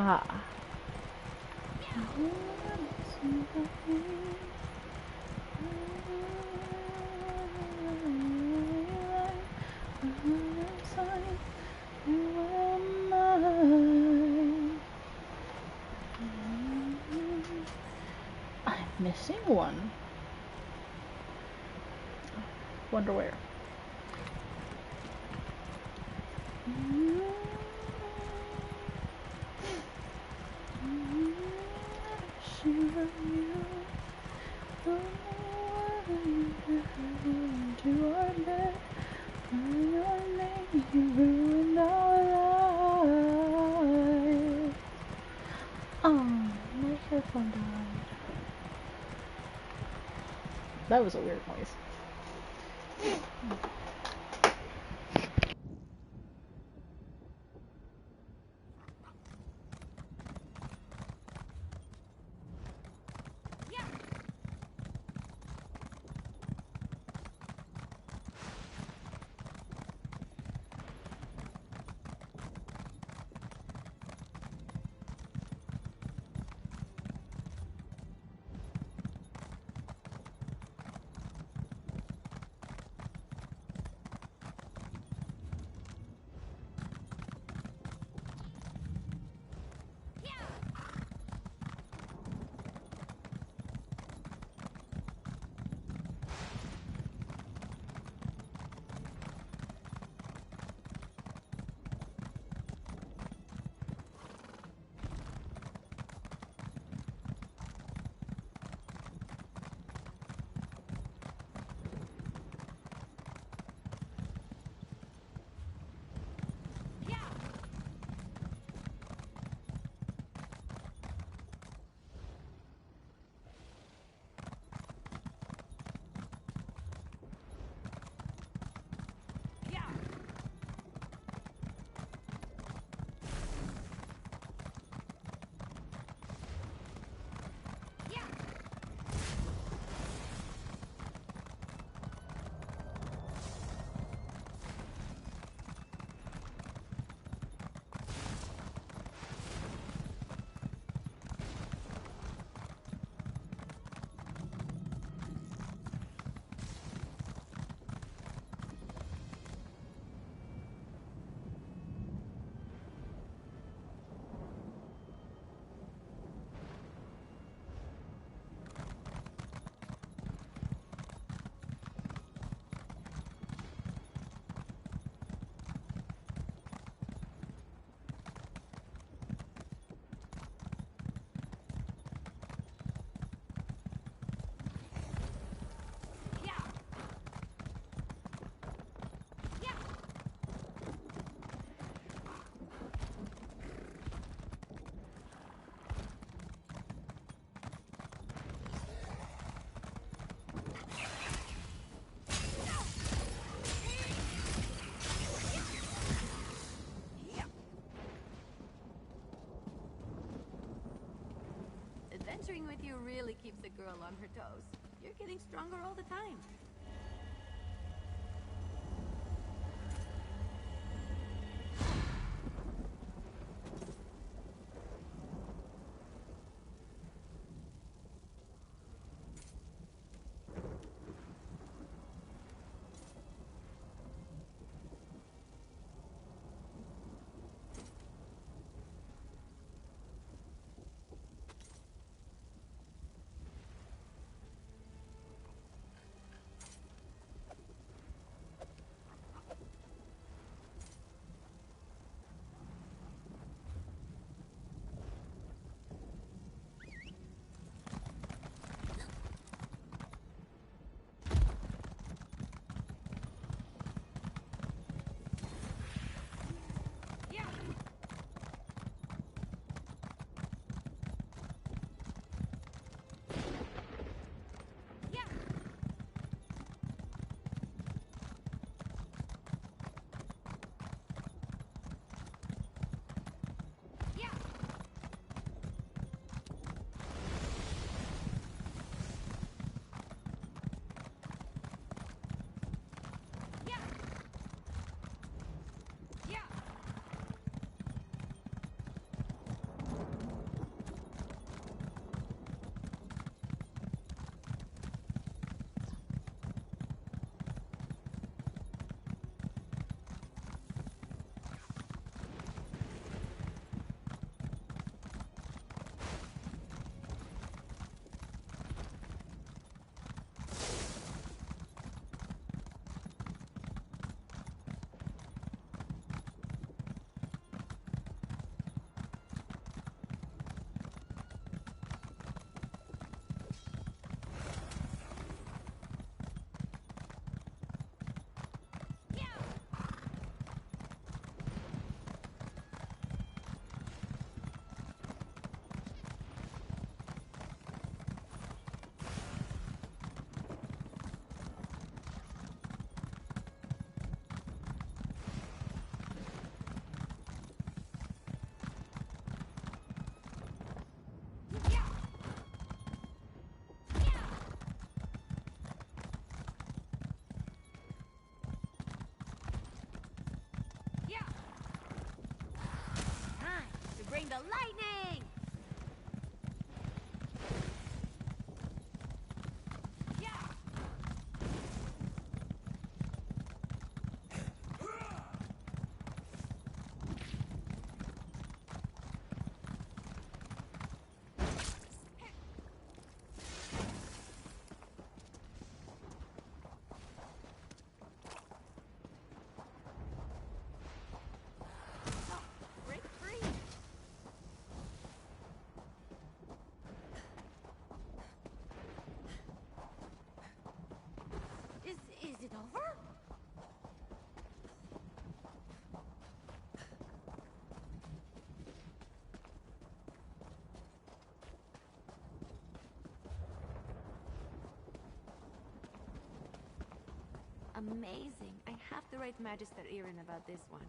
Ah. I'm missing one. Wonder where. Oh, my earphone died. That was a weird noise. Adventuring with you really keeps a girl on her toes. You're getting stronger all the time. amazing. I have to write Magister Irin about this one.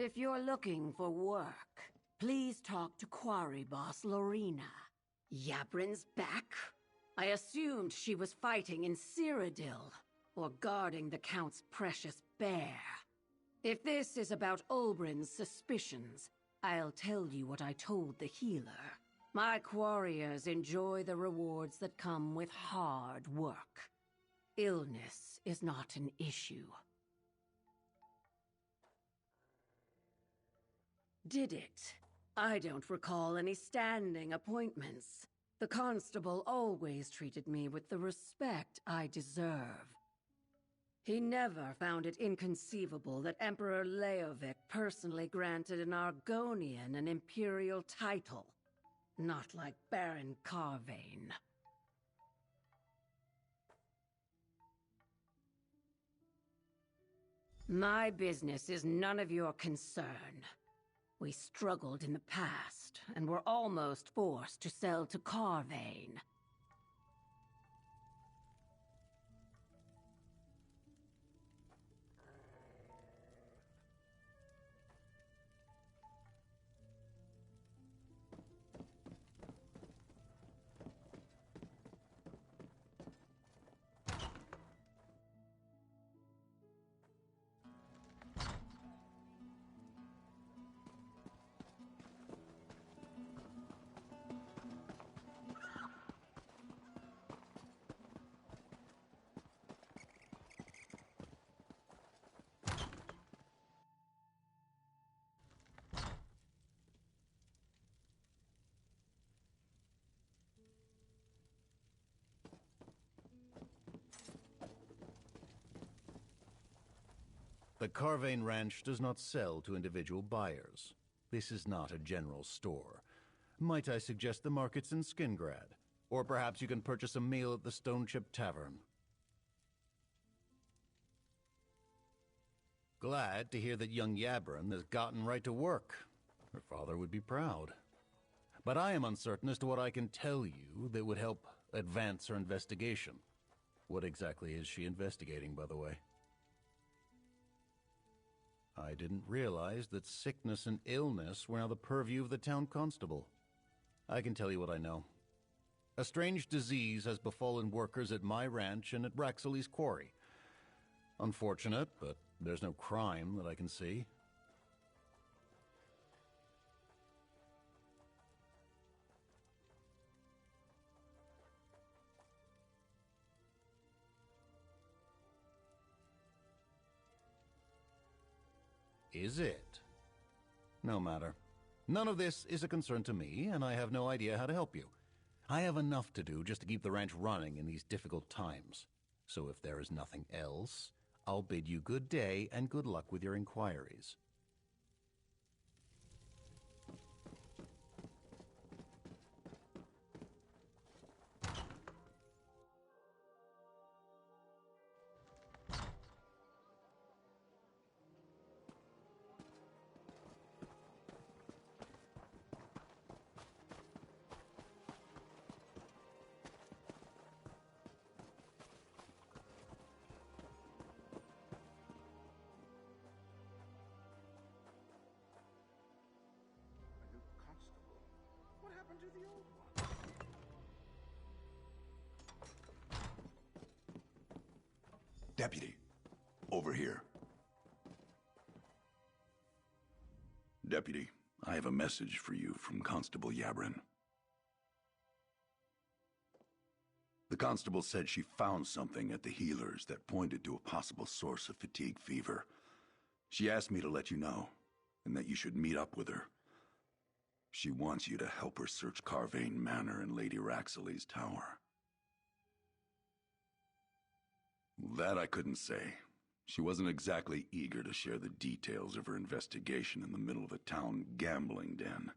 If you're looking for work, please talk to quarry boss Lorena. Yabrin's back? I assumed she was fighting in Cyrodiil, or guarding the Count's precious bear. If this is about Ulbrin's suspicions, I'll tell you what I told the healer. My quarriers enjoy the rewards that come with hard work. Illness is not an issue. Did it? I don't recall any standing appointments. The constable always treated me with the respect I deserve. He never found it inconceivable that Emperor Leovic personally granted an Argonian an imperial title. Not like Baron Carvane. My business is none of your concern. We struggled in the past, and were almost forced to sell to Carvane. The Carvane Ranch does not sell to individual buyers. This is not a general store. Might I suggest the markets in Skingrad? Or perhaps you can purchase a meal at the Stone Chip Tavern. Glad to hear that young Yabrin has gotten right to work. Her father would be proud. But I am uncertain as to what I can tell you that would help advance her investigation. What exactly is she investigating, by the way? I didn't realize that sickness and illness were now the purview of the town constable. I can tell you what I know. A strange disease has befallen workers at my ranch and at Raxley's quarry. Unfortunate, but there's no crime that I can see. Is it? No matter. None of this is a concern to me, and I have no idea how to help you. I have enough to do just to keep the ranch running in these difficult times. So if there is nothing else, I'll bid you good day and good luck with your inquiries. What happened to the old one? Deputy, over here. Deputy, I have a message for you from Constable Yabrin. The constable said she found something at the healers that pointed to a possible source of fatigue fever. She asked me to let you know, and that you should meet up with her. She wants you to help her search Carvane Manor and Lady Raxley's tower. That I couldn't say. She wasn't exactly eager to share the details of her investigation in the middle of a town gambling den.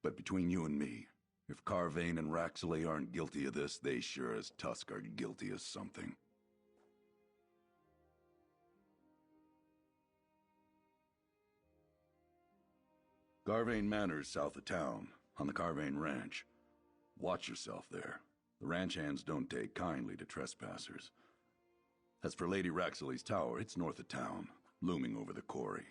But between you and me, if Carvane and Raxley aren't guilty of this, they sure as Tusk are guilty of something. Carvane Manor's south of town, on the Carvane Ranch. Watch yourself there. The ranch hands don't take kindly to trespassers. As for Lady Raxley's tower, it's north of town, looming over the quarry.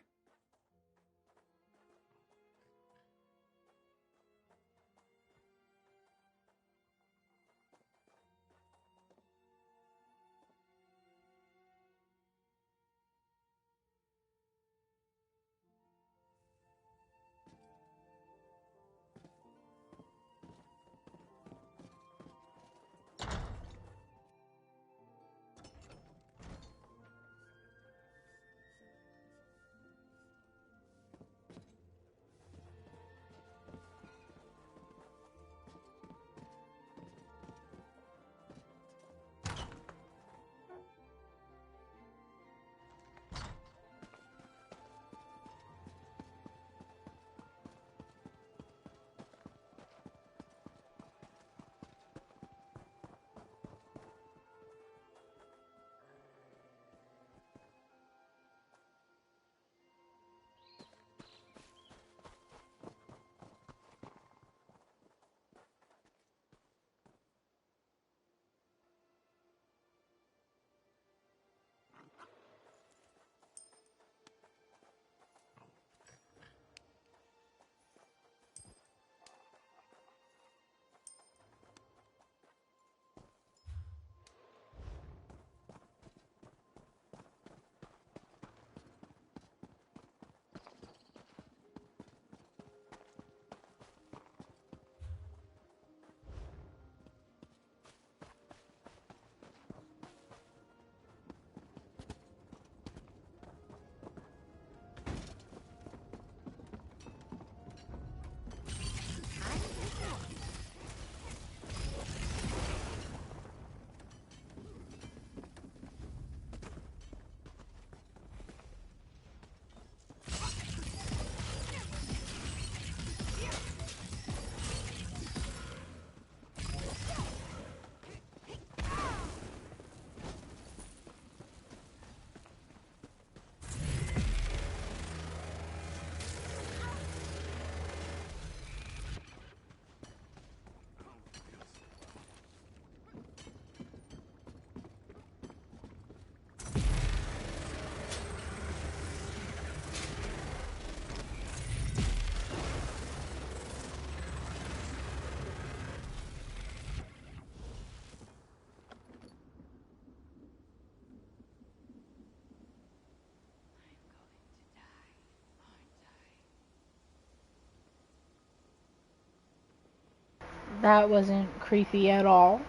That wasn't creepy at all.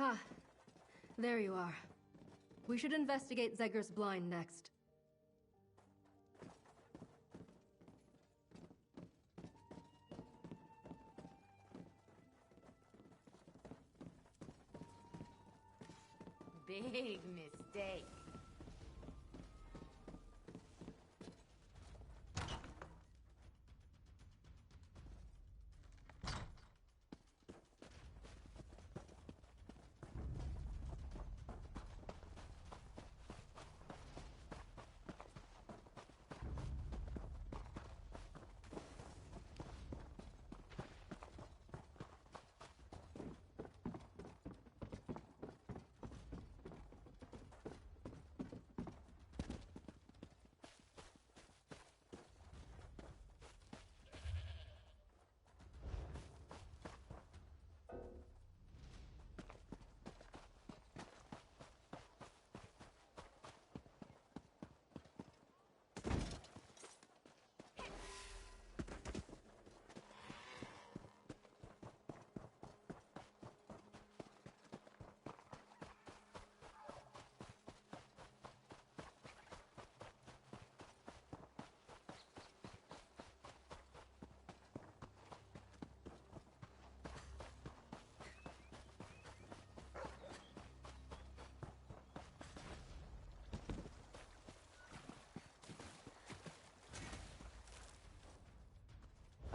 Ha! There you are. We should investigate Zegger's blind next. Big mistake.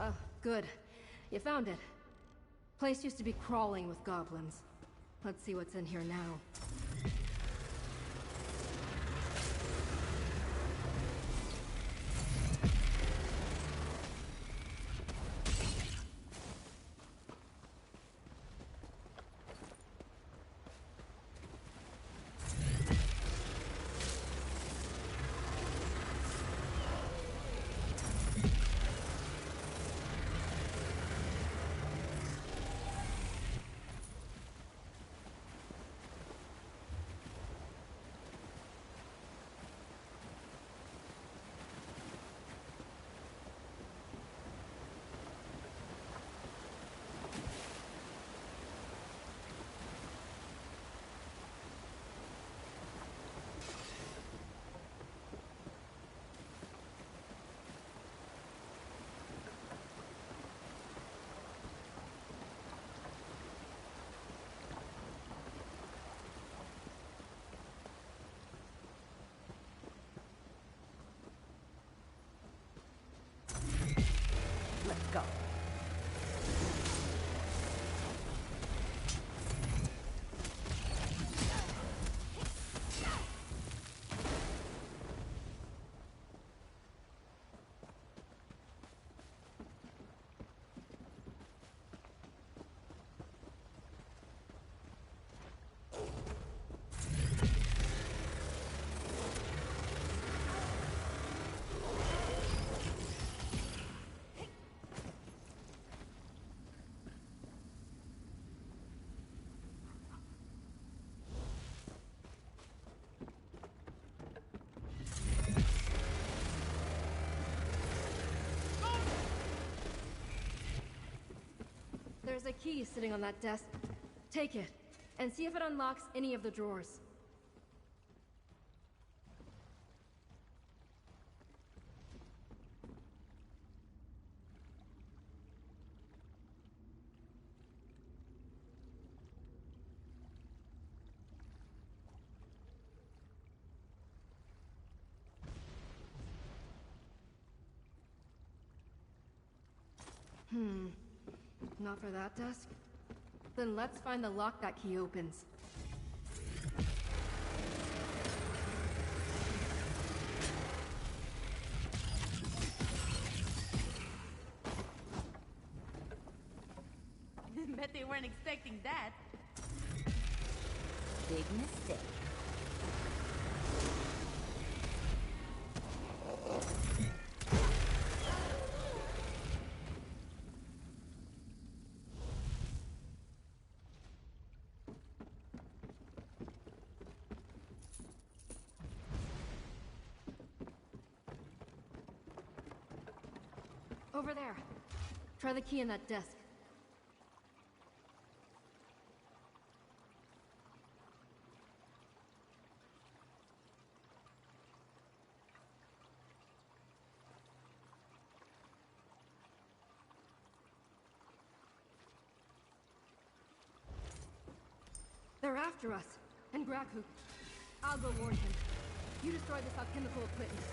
Oh, good. You found it. Place used to be crawling with goblins. Let's see what's in here now. Let's go. There's a key sitting on that desk. Take it, and see if it unlocks any of the drawers. Not for that desk? Then let's find the lock that key opens. Bet they weren't expecting that. Big mistake. Over there. Try the key in that desk. after us. And Graku. I'll go warn him. You destroy this alchemical equipment.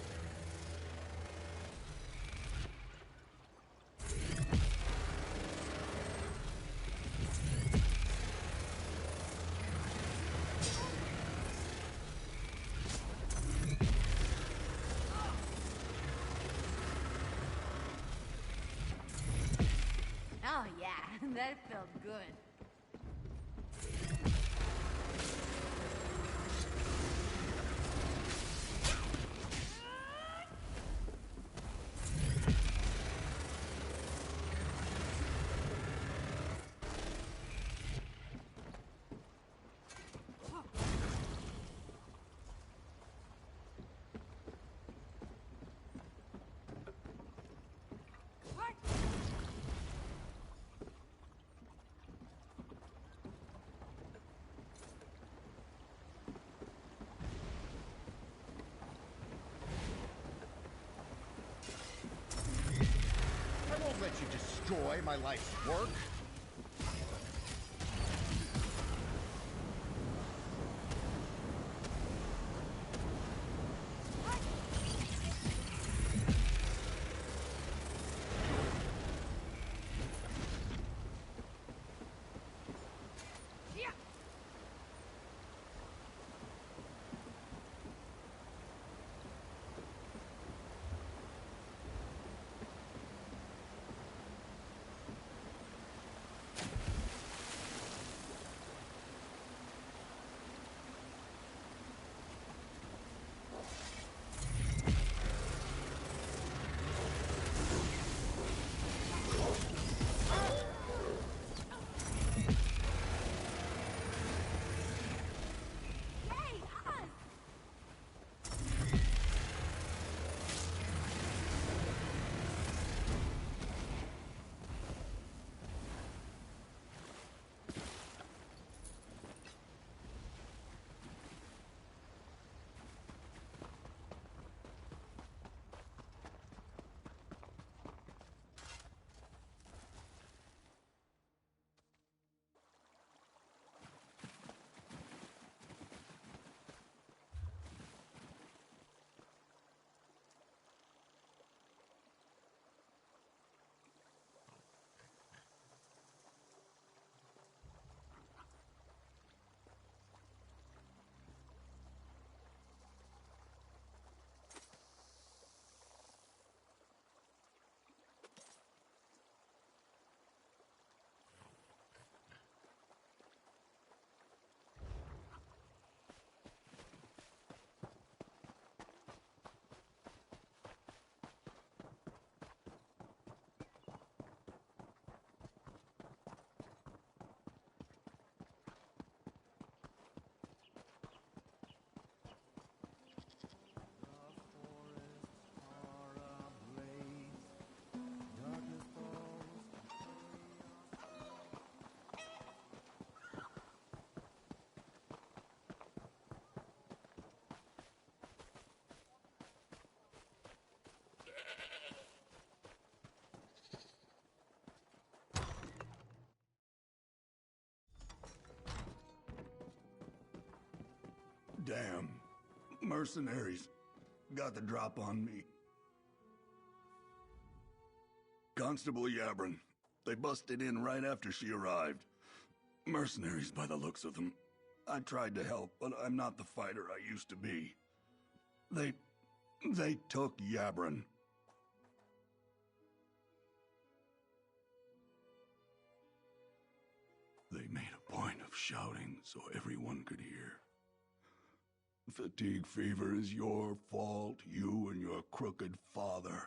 Oh yeah, that felt good. I won't let you destroy my life's work. Damn. Mercenaries got the drop on me. Constable Yabrin. They busted in right after she arrived. Mercenaries by the looks of them. I tried to help, but I'm not the fighter I used to be. They took Yabrin. They made a point of shouting so everyone could hear. Fatigue fever is your fault, you and your crooked father.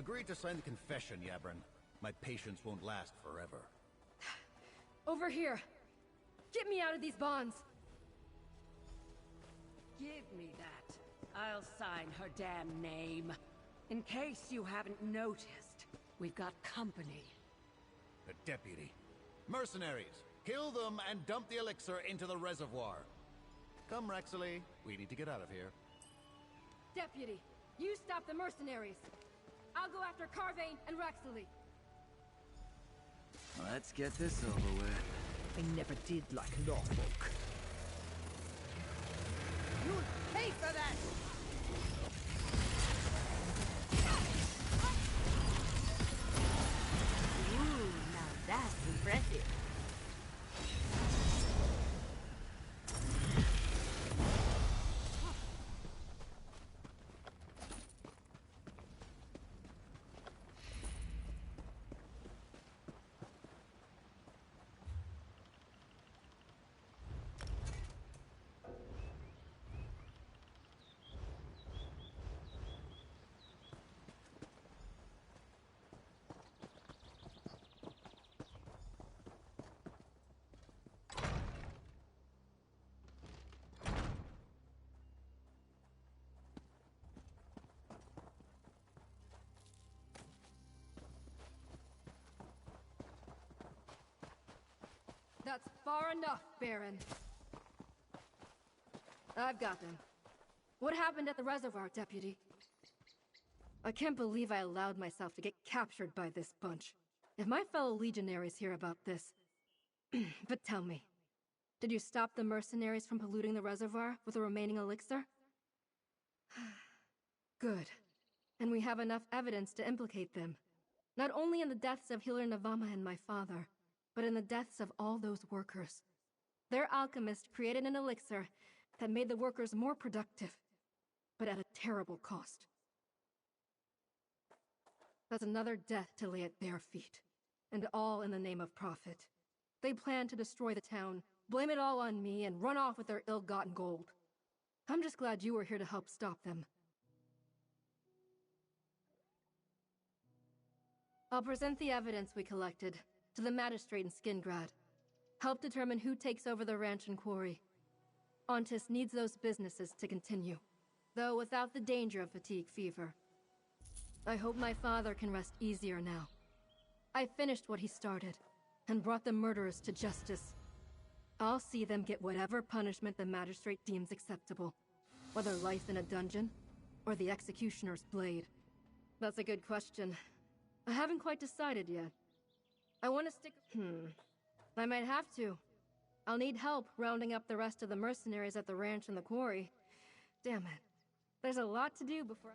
Agreed to sign the confession, Yabrin. My patience won't last forever. Over here! Get me out of these bonds! Give me that. I'll sign her damn name. In case you haven't noticed, we've got company. The deputy. Mercenaries! Kill them and dump the elixir into the reservoir. Come, Rexley. We need to get out of here. Deputy, you stop the mercenaries. I'll go after Carvain and Rexley. Let's get this over with. I never did like Norfolk. You'll pay for that! Ooh, now that's impressive. That's far enough, Baron. I've got them. What happened at the reservoir, Deputy? I can't believe I allowed myself to get captured by this bunch. If my fellow legionaries hear about this... But tell me, did you stop the mercenaries from polluting the reservoir with the remaining elixir? Good. And we have enough evidence to implicate them. Not only in the deaths of Healer Navama and my father, but in the deaths of all those workers. Their alchemist created an elixir that made the workers more productive, but at a terrible cost. That's another death to lay at their feet, and all in the name of profit. They plan to destroy the town, blame it all on me, and run off with their ill-gotten gold. I'm just glad you were here to help stop them. I'll present the evidence we collected to the magistrate in Skingrad. Help determine who takes over the ranch and quarry. Ontis needs those businesses to continue, though without the danger of fatigue fever. I hope my father can rest easier now. I finished what he started, and brought the murderers to justice. I'll see them get whatever punishment the magistrate deems acceptable, whether life in a dungeon, or the executioner's blade. That's a good question. I haven't quite decided yet. I want to stick... I might have to. I'll need help rounding up the rest of the mercenaries at the ranch and the quarry. Damn it. There's a lot to do before I...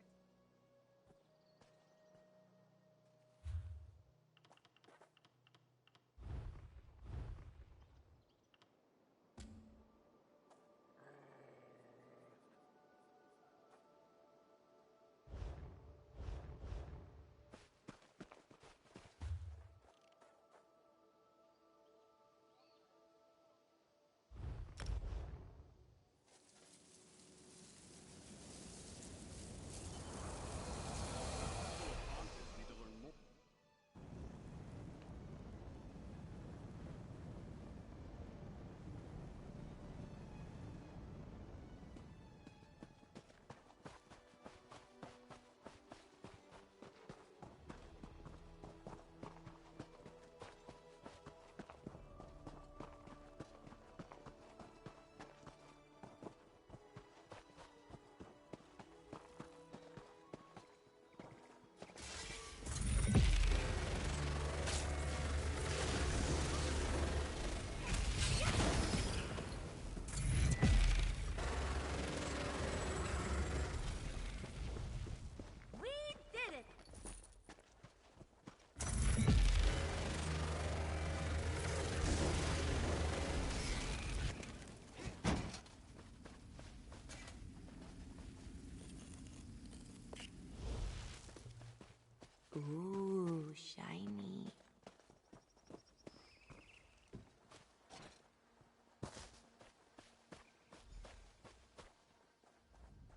Ooh, shiny.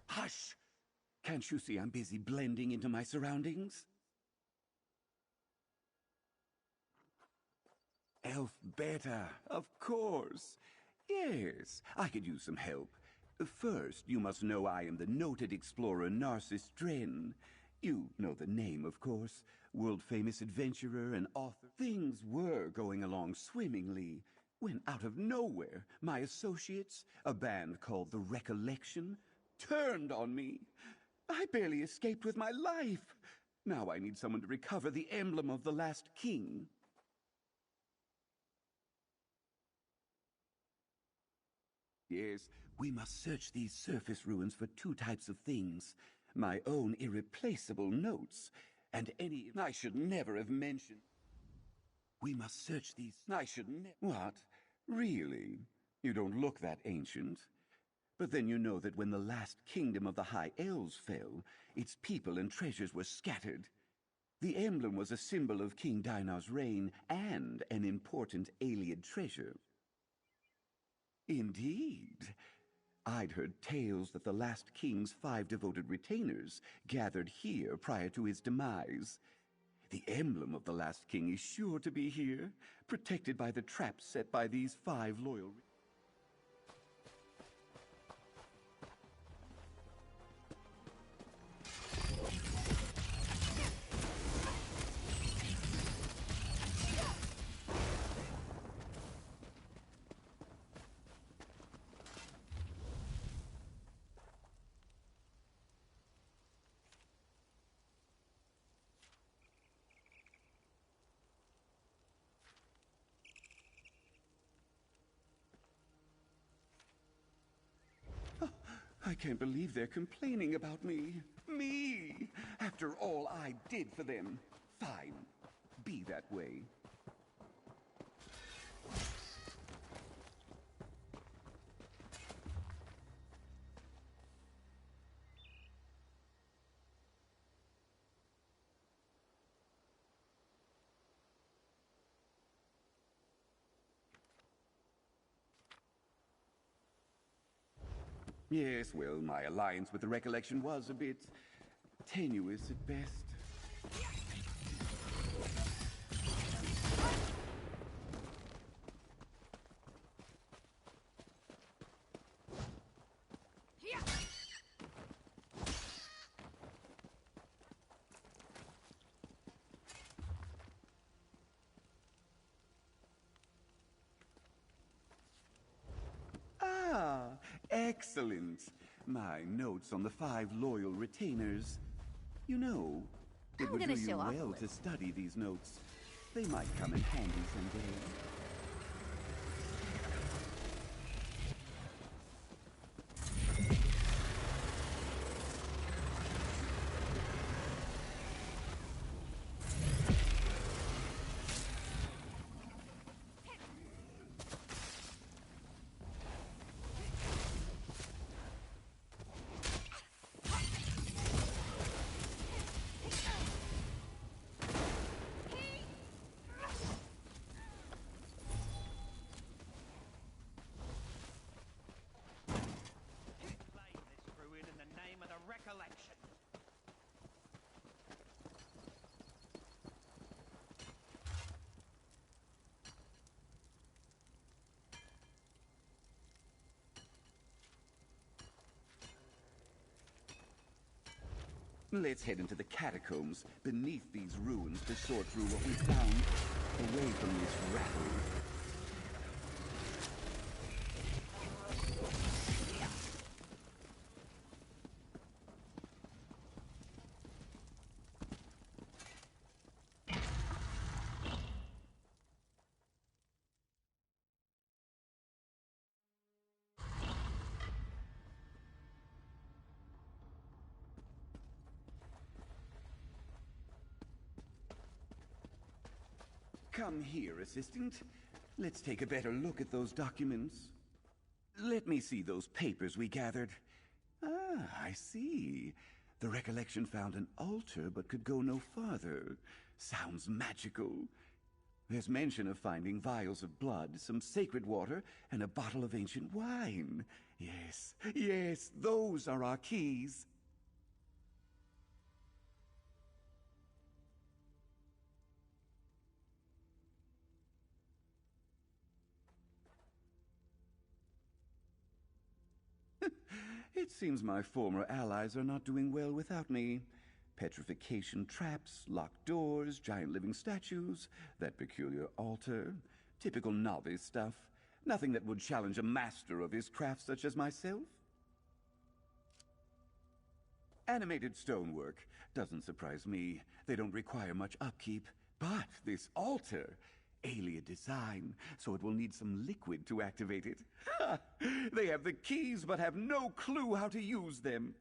Hush! Can't you see I'm busy blending into my surroundings? yourself better, of course. Yes, I could use some help. First, you must know I am the noted explorer Narcissus Dren. You know the name, of course. World-famous adventurer and author. Things were going along swimmingly when, out of nowhere, my associates, a band called The Recollection, turned on me. I barely escaped with my life. Now I need someone to recover the emblem of the last king. Yes, we must search these surface ruins for two types of things. My own irreplaceable notes, and any I should never have mentioned. We must search these. I should never. What? Really? You don't look that ancient. But then you know that when the last kingdom of the High Elves fell, its people and treasures were scattered. The emblem was a symbol of King Dinar's reign and an important alien treasure. Indeed. I'd heard tales that the last king's 5 devoted retainers gathered here prior to his demise. The emblem of the last king is sure to be here, protected by the traps set by these 5 loyal... I can't believe they're complaining about me. Me! After all I did for them. Fine. Be that way. Yes, well, my alliance with the Recollection was a bit tenuous at best. Ah, excellent. My notes on the 5 loyal retainers. You know, it would do you well to study these notes. They might come in handy someday. Recollection. Let's head into the catacombs beneath these ruins to sort through what we found away from this rabble. Come here, Assistant. Let's take a better look at those documents. Let me see those papers we gathered. Ah, I see. The Recollection found an altar but could go no farther. Sounds magical. There's mention of finding vials of blood, some sacred water, and a bottle of ancient wine. Yes, yes, those are our keys. It seems my former allies are not doing well without me. Petrification traps, locked doors, giant living statues, that peculiar altar. Typical novice stuff. Nothing that would challenge a master of his craft such as myself. Animated stonework. Doesn't surprise me. They don't require much upkeep. But this altar, alien design, so it will need some liquid to activate it. They have the keys but have no clue how to use them.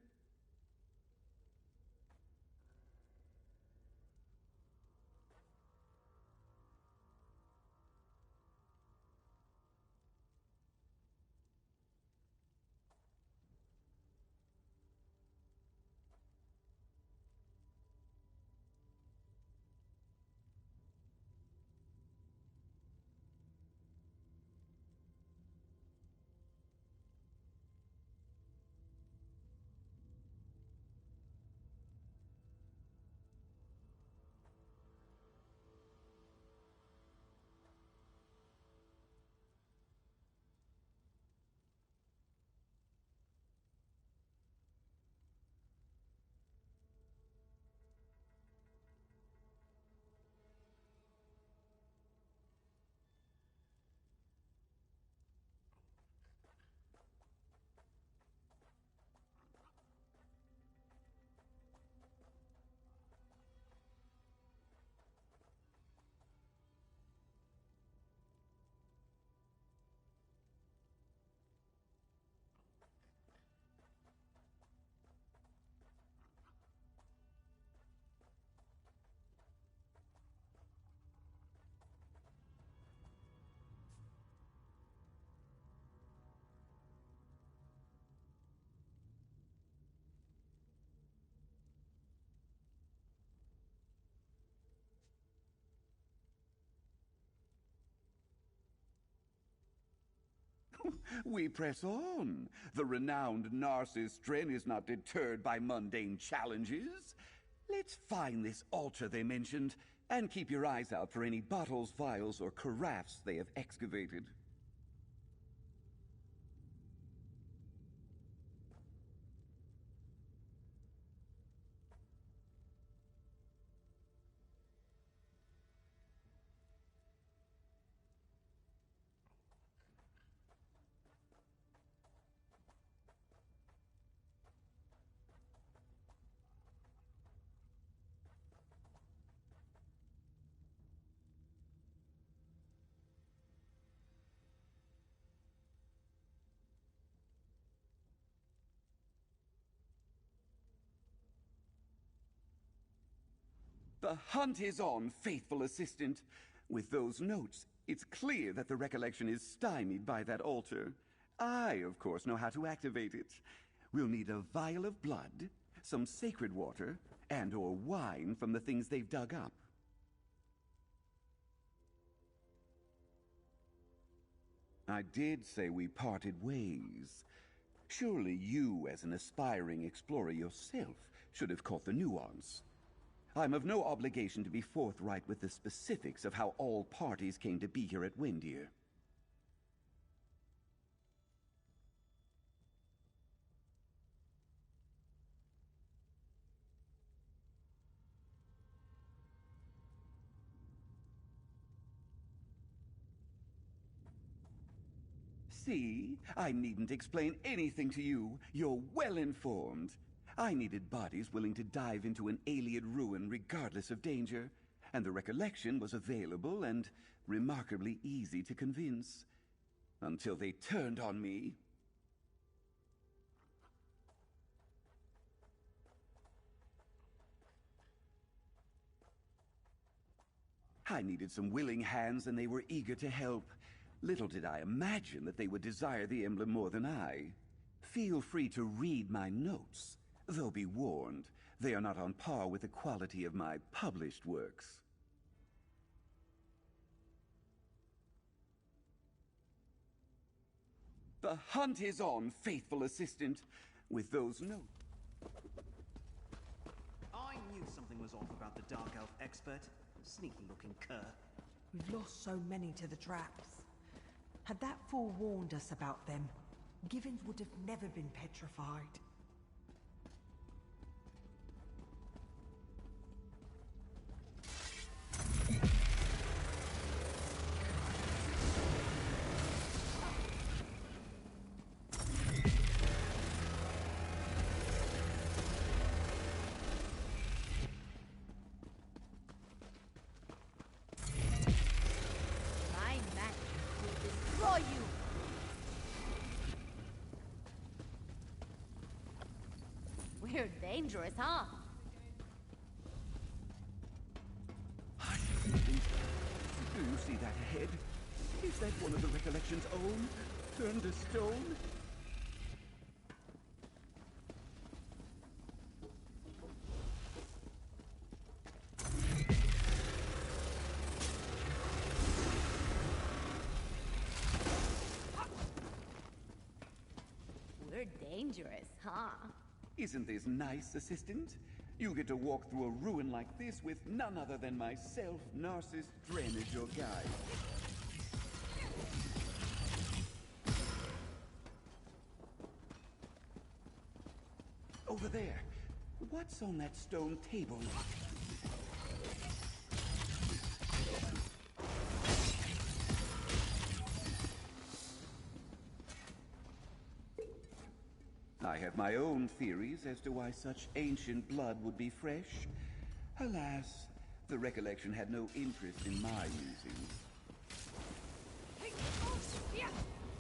We press on. The renowned Narcissus Stren is not deterred by mundane challenges. Let's find this altar they mentioned, and keep your eyes out for any bottles, vials, or carafes they have excavated. The hunt is on, faithful assistant. With those notes, it's clear that the recollection is stymied by that altar. I, of course, know how to activate it. We'll need a vial of blood, some sacred water, and/or wine from the things they've dug up. I did say we parted ways. Surely you, as an aspiring explorer yourself, should have caught the nuance. I'm of no obligation to be forthright with the specifics of how all parties came to be here at Windir. See? I needn't explain anything to you. You're well informed. I needed bodies willing to dive into an alien ruin regardless of danger, and the recollection was available and remarkably easy to convince. Until they turned on me. I needed some willing hands, and they were eager to help. Little did I imagine that they would desire the emblem more than I. Feel free to read my notes. Though be warned, they are not on par with the quality of my published works. The hunt is on, faithful assistant. With those notes... I knew something was off about the Dark Elf expert. Sneaky-looking cur. We've lost so many to the traps. Had that fool warned us about them? Givens would have never been petrified. My magic will destroy you! We're dangerous, huh? Do you see that ahead? Is that one of the Recollection's own? Turned to stone? We're dangerous, huh? Isn't this nice, Assistant? You get to walk through a ruin like this with none other than myself, Narcissus Dren, as your guide. Over there. What's on that stone table? I have my own theories as to why such ancient blood would be fresh. Alas, the Recollection had no interest in my musings. My magic will destroy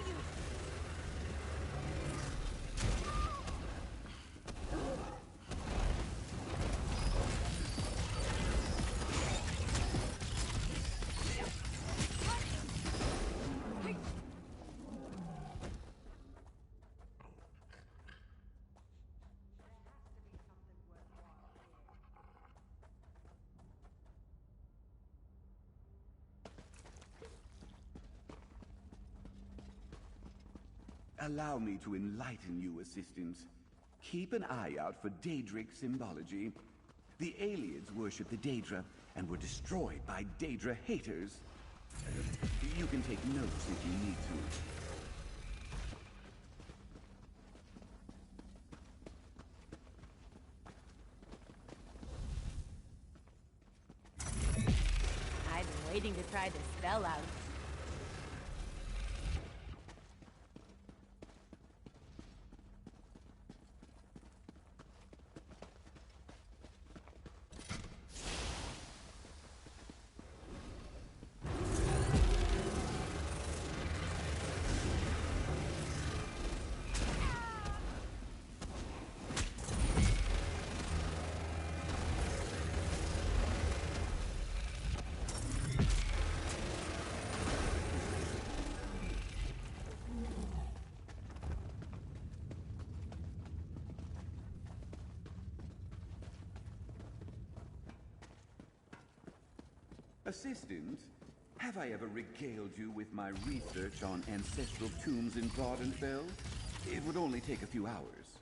you! Allow me to enlighten you, Assistant. Keep an eye out for Daedric symbology. The Aliens worship the Daedra and were destroyed by Daedra haters. You can take notes if you need to. I've been waiting to try this spell out. Assistant, have I ever regaled you with my research on ancestral tombs in Vardenfell? It would only take a few hours.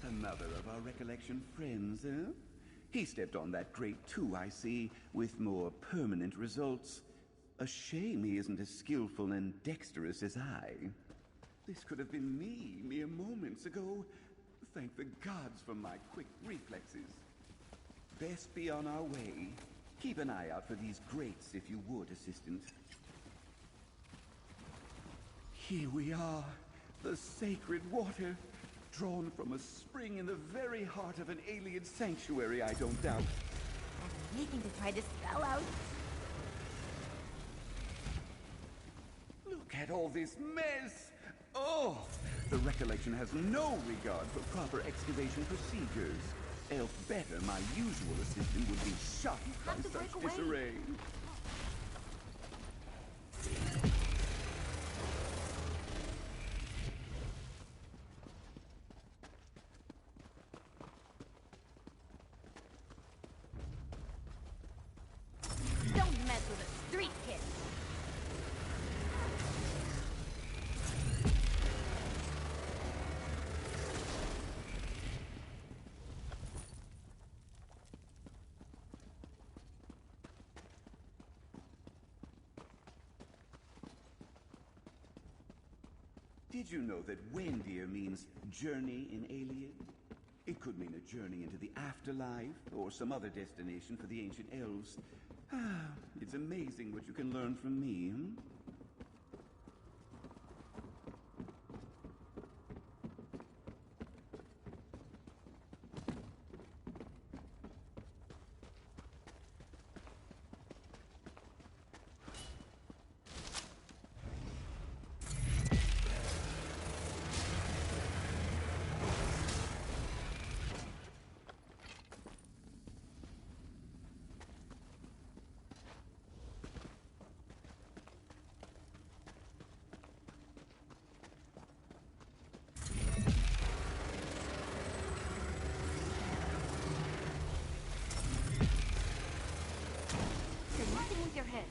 Another of our Recollection friends, eh? He stepped on that grate too, I see, with more permanent results. A shame he isn't as skillful and dexterous as I. This could have been me mere moments ago. Thank the gods for my quick reflexes. Best be on our way. Keep an eye out for these grates, if you would, Assistant. Here we are. The sacred water. Drawn from a spring in the very heart of an alien sanctuary, I don't doubt. I'm waiting to try this spell out. Look at all this mess! Oh! The recollection has no regard for proper excavation procedures. Else better, my usual assistant would be shocked by such disarray. Don't mess with a street kid. Did you know that Wendir means journey in Alien? It could mean a journey into the afterlife, or some other destination for the ancient elves. It's amazing what you can learn from me, hmm? Your head.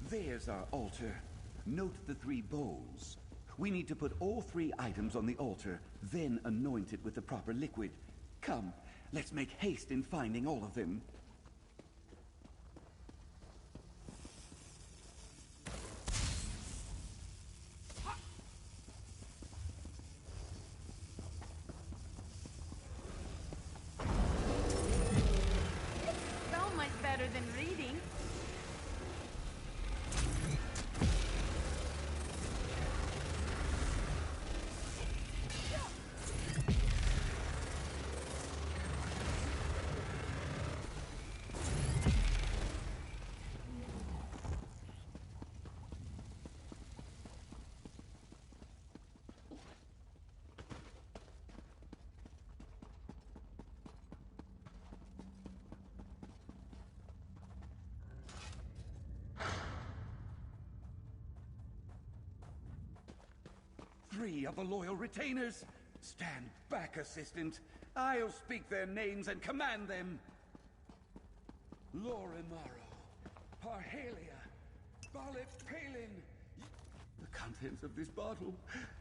There's our altar. Note the 3 bowls. We need to put all 3 items on the altar, then anoint it with the proper liquid. Come, let's make haste in finding all of them. So much better than reading. 3 of the loyal retainers. Stand back, Assistant. I'll speak their names and command them. Lorimaro, Parhalia, Balip Palin. The contents of this bottle,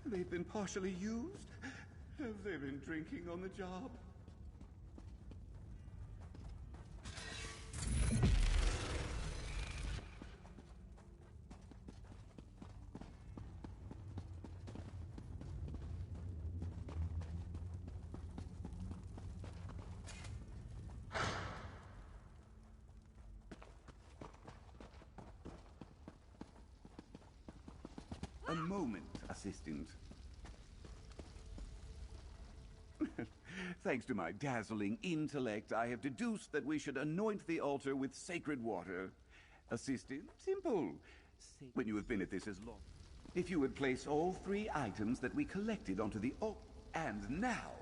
they've been partially used. Have they been drinking on the job? A moment, Assistant. Thanks to my dazzling intellect, I have deduced that we should anoint the altar with sacred water. Assistant, simple. When you have been at this as long. If you would place all 3 items that we collected onto the altar, and now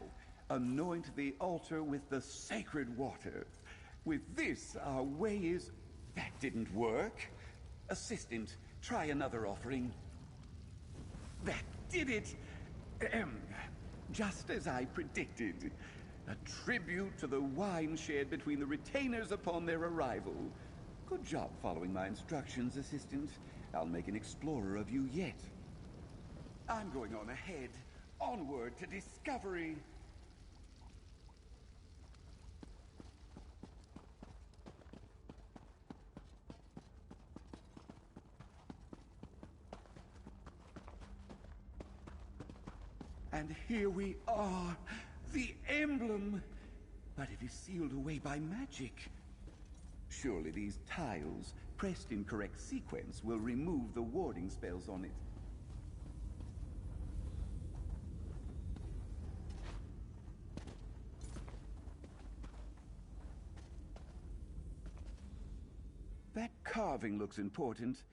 anoint the altar with the sacred water. With this, our way is... That didn't work. Assistant, try another offering. That did it! Just as I predicted. A tribute to the wine shared between the retainers upon their arrival. Good job following my instructions, Assistant. I'll make an explorer of you yet. I'm going on ahead. Onward to discovery. And here we are, the emblem. But it is sealed away by magic. Surely these tiles, pressed in correct sequence, will remove the warding spells on it. That carving looks important.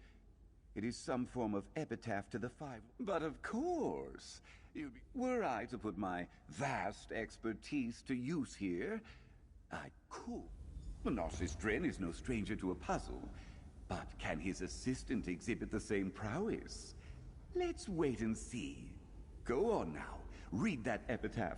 It is some form of epitaph to the 5. But of course, were I to put my vast expertise to use here, I could. Narcissus Dren is no stranger to a puzzle, but can his assistant exhibit the same prowess? Let's wait and see. Go on now, read that epitaph.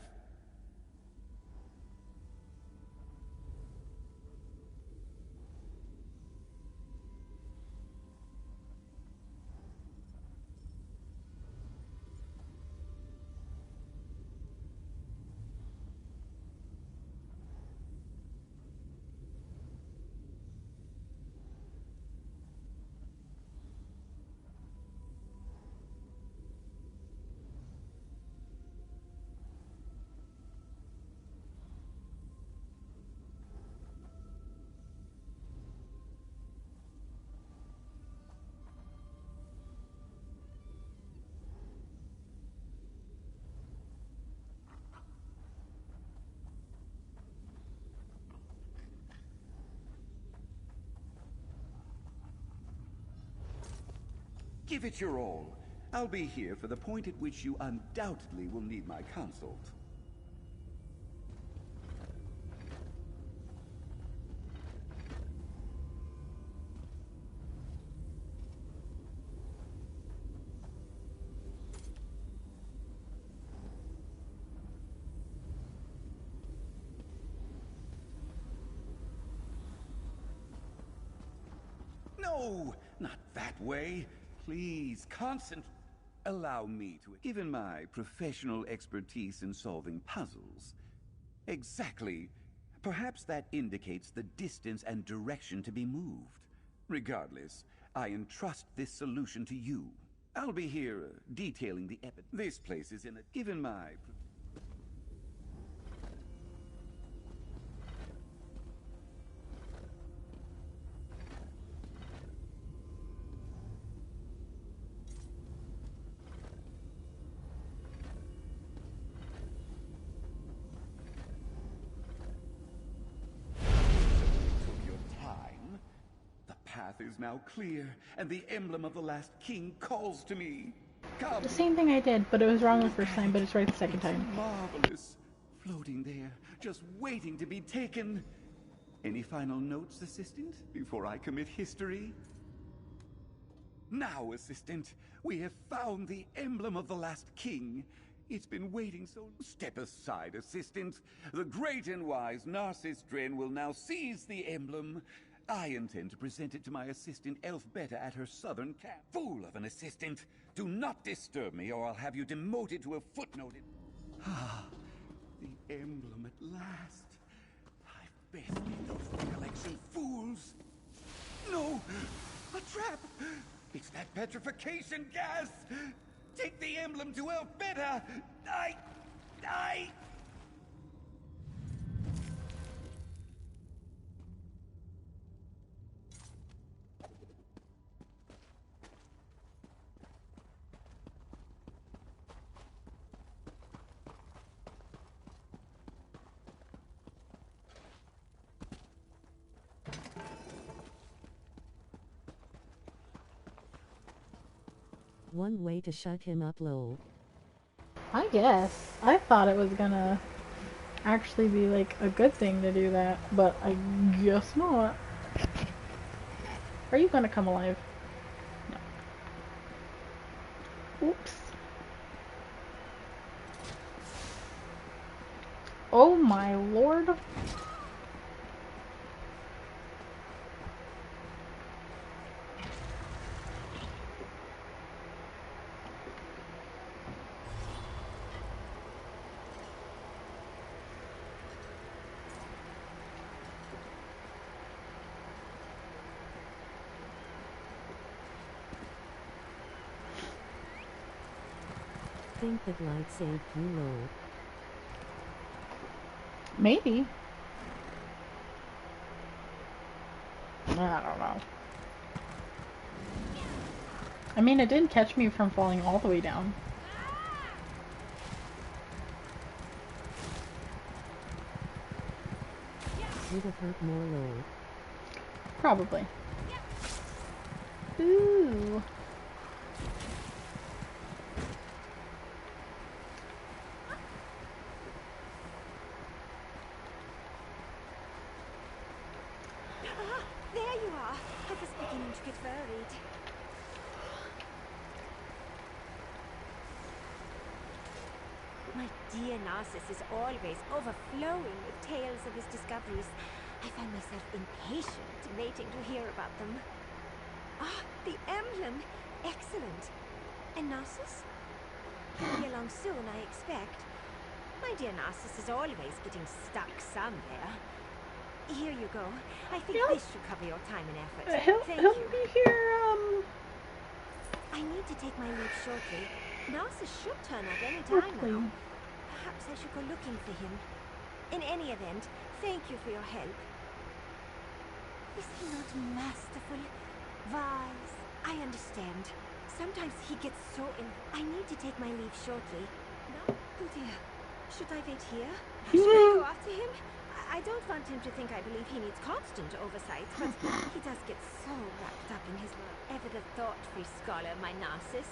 Give it your all. I'll be here for the point at which you undoubtedly will need my consult. No, not that way. Please, allow me to... Given my professional expertise in solving puzzles... Exactly. Perhaps that indicates the distance and direction to be moved. Regardless, I entrust this solution to you. I'll be here detailing the This place is in a... Given my... Is now clear, and the emblem of the last king calls to me. Come. The same thing I did, but it was wrong the first time, but it's right the second time. Marvelous. Floating there, just waiting to be taken. Any final notes, Assistant, before I commit history? Now, Assistant, we have found the emblem of the last king. It's been waiting so... Step aside, Assistant. The great and wise Narcissus Dren will now seize the emblem. I intend to present it to my assistant Elfbeta at her southern camp. Fool of an assistant! Do not disturb me, or I'll have you demoted to a footnote. Ah, the emblem at last. I've bested those recollection fools. No! A trap! It's that petrification gas! Take the emblem to Elfbeta! I... One way to shut him up, lol. I guess. I thought it was gonna actually be like a good thing to do that, but I guess not. Are you gonna come alive? No. Oops. Oh my lord. Think that light saved you, lol. Maybe. I don't know. I mean, it didn't catch me from falling all the way down. Would have hurt more, lol. Probably. Ooh. There you are. I was beginning to get worried. My dear Narcissus is always overflowing with tales of his discoveries. I find myself impatient, waiting to hear about them. Ah, the emblem! Excellent. And Narcissus? He'll be along soon, I expect. My dear Narcissus is always getting stuck somewhere. Here you go. I think this should cover your time and effort. Thank he'll you. be here, I need to take my leave shortly. Narcissus should turn up any time now. Perhaps I should go looking for him. In any event, thank you for your help. Is he not masterful? Wise? I understand. Sometimes he gets so in... I need to take my leave shortly. No? Oh dear. Should I wait here? Should I go after him? I don't want him to think I believe he needs constant oversight, but he does get so wrapped up in his work. Ever the thought-free scholar, my Narcissus.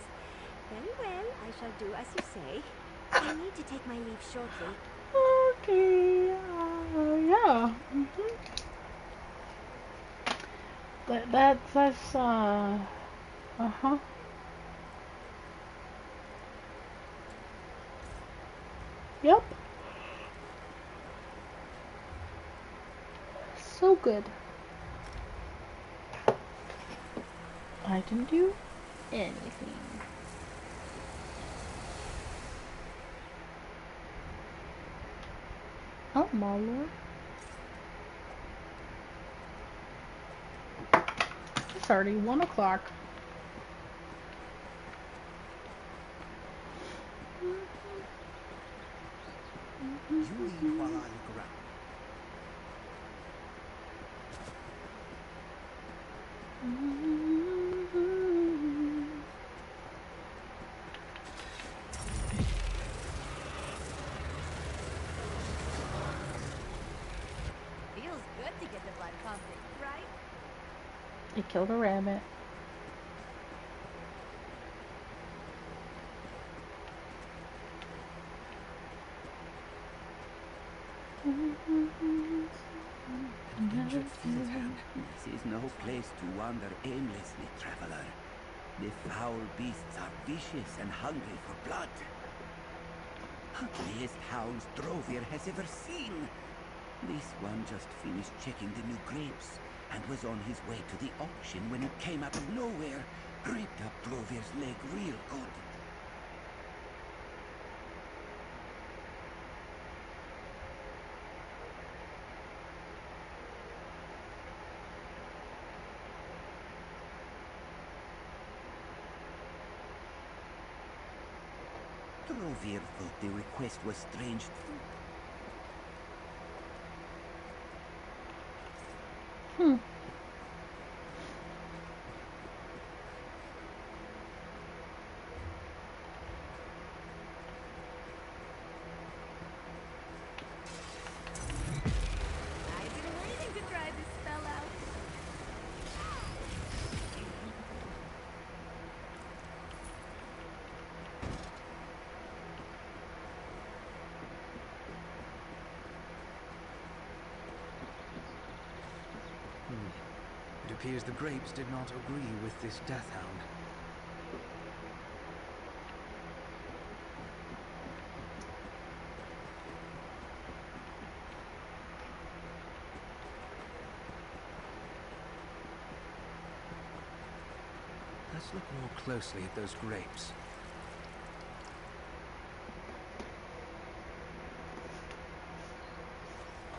Very well, I shall do as you say. I need to take my leave shortly. Okay, yeah. That's, uh-huh. Yep. So good. I didn't do anything. Oh my lord. It's already 1 o'clock. You leave while I look around. Feels good to get the blood pumping, right? They killed a rabbit. Injured Philhan. This is no place to wander aimlessly, traveler. The foul beasts are vicious and hungry for blood. Ugliest hounds Drovir has ever seen. This one just finished checking the new grapes and was on his way to the auction when it came out of nowhere. Ripped up Drovir's leg real good. Drovir thought the request was strange. I've been waiting to try this spell out. It appears the grapes did not agree with this death hound. Let's look more closely at those grapes.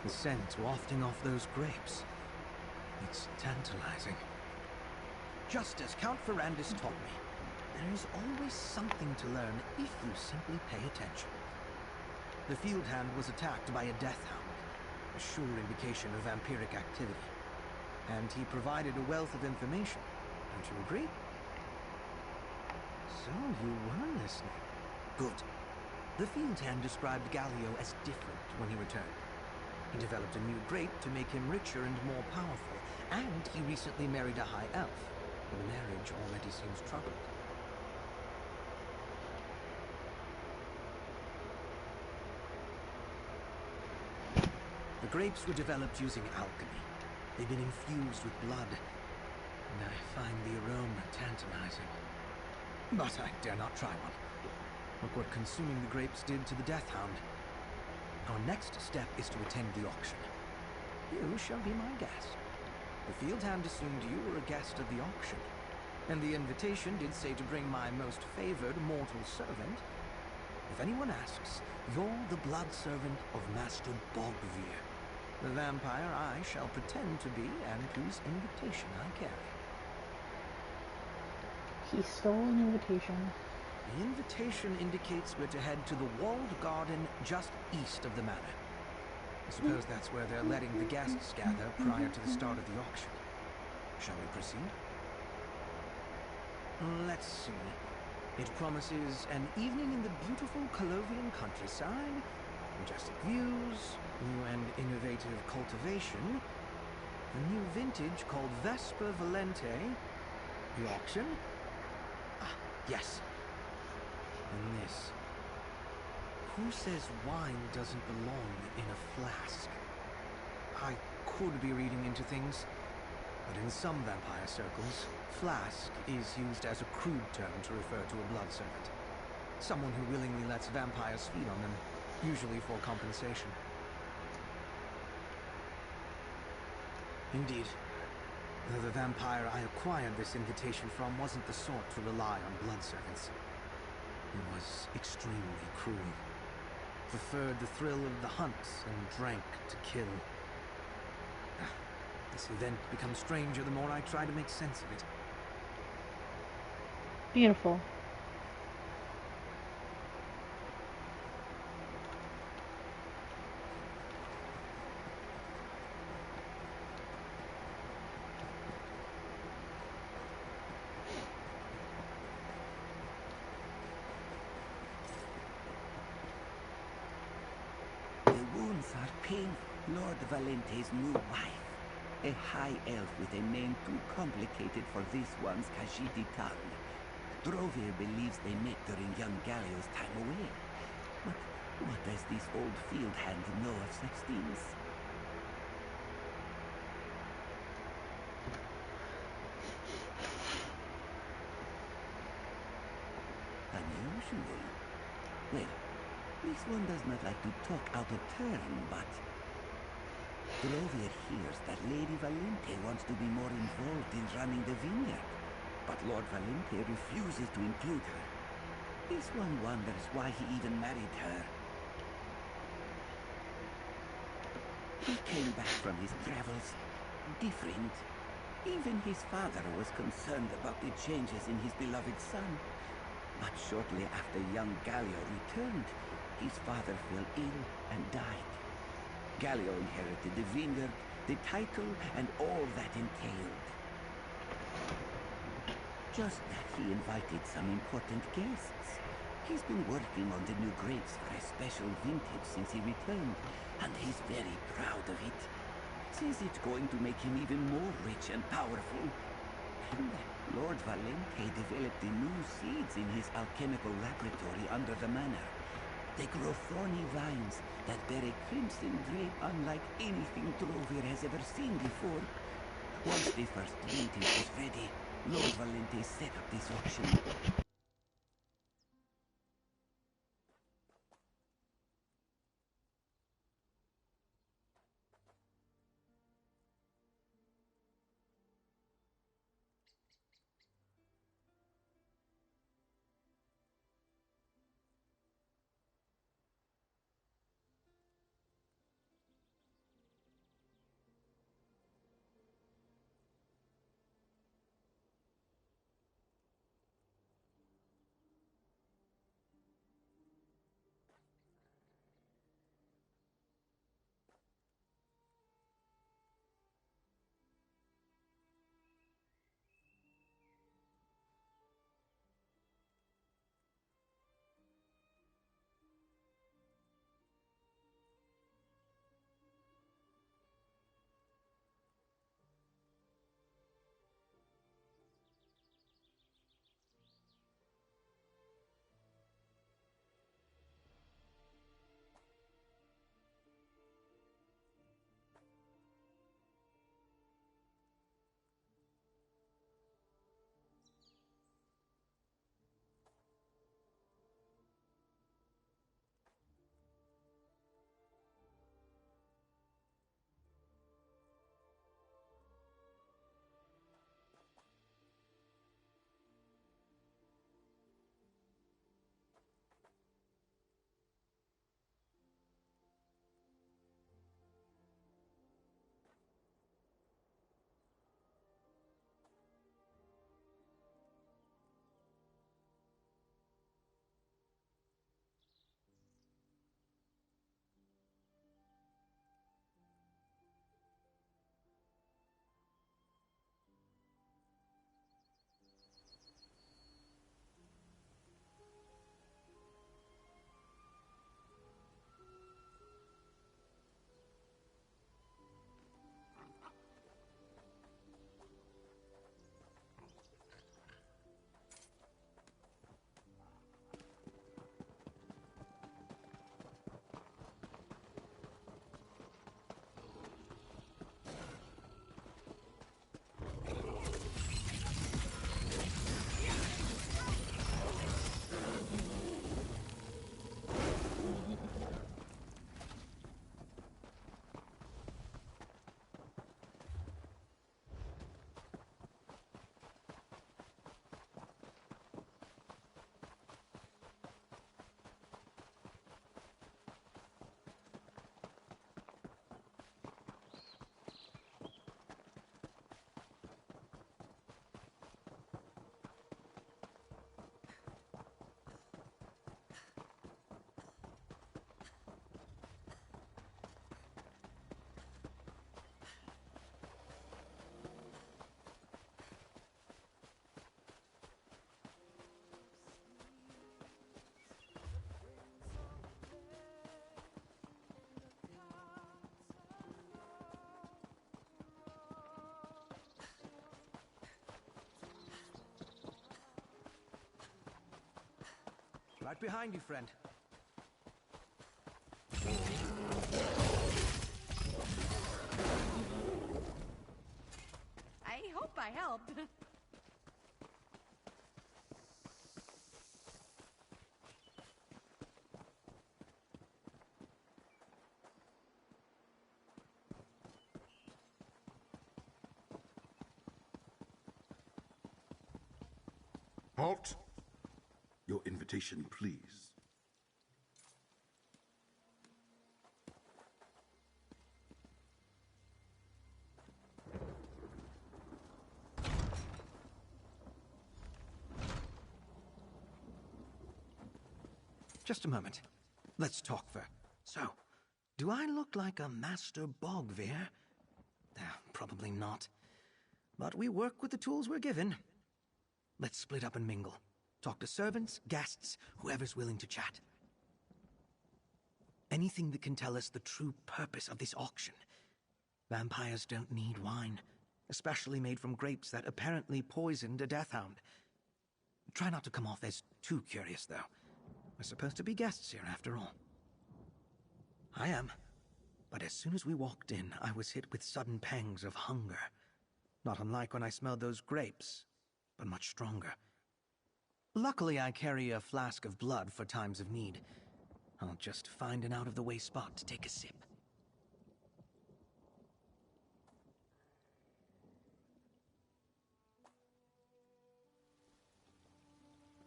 The scent wafting off those grapes. It's tantalizing. Just as Count Ferrandis taught me, there is always something to learn if you simply pay attention. The field hand was attacked by a death hound, a sure indication of vampiric activity. And he provided a wealth of information. Don't you agree? So you were listening. Good. The field hand described Galio as different when he returned. He developed a new grape to make him richer and more powerful, and he recently married a high elf. The marriage already seems troubled. The grapes were developed using alchemy. They've been infused with blood, and I find the aroma tantalizing. But I dare not try one. Look what consuming the grapes did to the Death Hound. Our next step is to attend the auction. You shall be my guest. The field hand assumed you were a guest of the auction, and the invitation did say to bring my most favored mortal servant. If anyone asks, you're the blood servant of Master Bogvir, the vampire I shall pretend to be and whose invitation I carry. He stole an invitation. The invitation indicates we're to head to the walled garden just east of the manor. I suppose that's where they're letting the guests gather prior to the start of the auction. Shall we proceed? Let's see. It promises an evening in the beautiful Colovian countryside, majestic views, new and innovative cultivation, a new vintage called Vesper Valente, the auction. Ah, yes. And this. Who says wine doesn't belong in a flask? I could be reading into things, but in some vampire circles, flask is used as a crude term to refer to a blood servant. Someone who willingly lets vampires feed on them, usually for compensation. Indeed. Though the vampire I acquired this invitation from wasn't the sort to rely on blood servants. He was extremely cruel. Preferred the thrill of the hunt and drank to kill. This event becomes stranger the more I try to make sense of it. Beautiful. Lord Valente's new wife, a high elf with a name too complicated for this one's Khajiit tongue. Drovir believes they met during young Galio's time away. But what does this old field hand know of such things? unusual. Well, this one does not like to talk out of turn, but Drovir hears that Lady Valente wants to be more involved in running the vineyard, but Lord Valente refuses to include her. This one wonders why he even married her. He came back from his travels different. Even his father was concerned about the changes in his beloved son. But shortly after young Gallio returned, his father fell ill and died. Gallio inherited the vineyard, the title, and all that entailed. Just that he invited some important guests. He's been working on the new grapes for a special vintage since he returned, and he's very proud of it. Says it's going to make him even more rich and powerful. And Lord Valente developed the new seeds in his alchemical laboratory under the manor. They grow thorny vines that bear a crimson grape unlike anything Drovir has ever seen before. Once the first vintage was ready, Lord Valente set up this auction. Right behind you, friend. I hope I helped. Halt! Your invitation, please. Just a moment. Let's talk first. So, do I look like a master bogveer? Probably not. But we work with the tools we're given. Let's split up and mingle. Talk to servants, guests, whoever's willing to chat. Anything that can tell us the true purpose of this auction. Vampires don't need wine, especially made from grapes that apparently poisoned a deathhound. Try not to come off as too curious, though. We're supposed to be guests here, after all. I am. But as soon as we walked in, I was hit with sudden pangs of hunger. Not unlike when I smelled those grapes, but much stronger. Luckily, I carry a flask of blood for times of need. I'll just find an out-of-the-way spot to take a sip.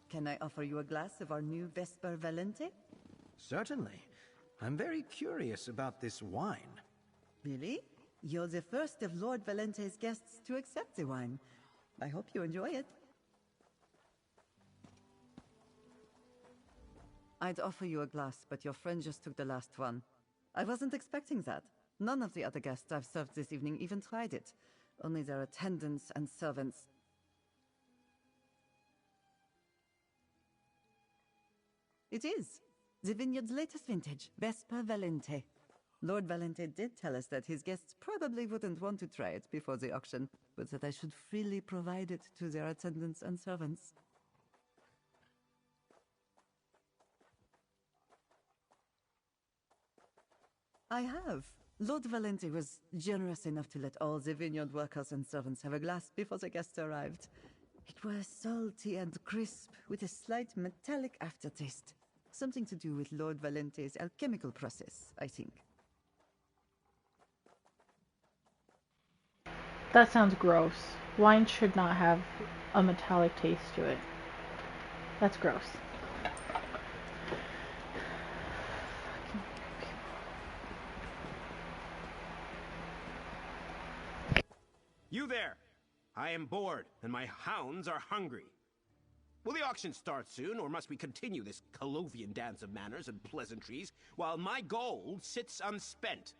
Can I offer you a glass of our new Vesper Valente? Certainly. I'm very curious about this wine. Really? You're the first of Lord Valente's guests to accept the wine. I hope you enjoy it. I'd offer you a glass, but your friend just took the last one. I wasn't expecting that. None of the other guests I've served this evening even tried it. Only their attendants and servants. It is. The vineyard's latest vintage, Vesper Valente. Lord Valente did tell us that his guests probably wouldn't want to try it before the auction, but that I should freely provide it to their attendants and servants. I have. Lord Valente was generous enough to let all the vineyard workers and servants have a glass before the guests arrived. It was salty and crisp, with a slight metallic aftertaste. Something to do with Lord Valente's alchemical process, I think. That sounds gross. Wine should not have a metallic taste to it. That's gross. You there! I am bored, and my hounds are hungry. Will the auction start soon, or must we continue this Colovian dance of manners and pleasantries while my gold sits unspent?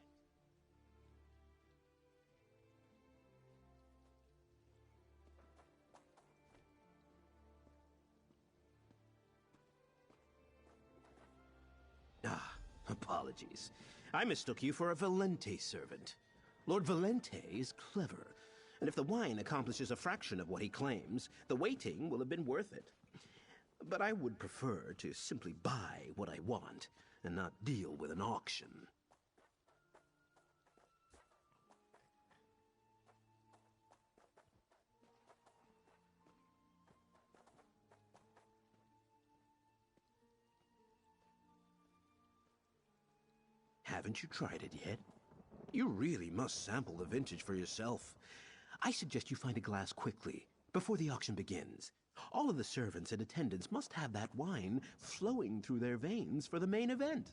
Apologies. I mistook you for a Valente servant. Lord Valente is clever, and if the wine accomplishes a fraction of what he claims, the waiting will have been worth it. But I would prefer to simply buy what I want, and not deal with an auction. Haven't you tried it yet? You really must sample the vintage for yourself. I suggest you find a glass quickly, before the auction begins. All of the servants and attendants must have that wine flowing through their veins for the main event.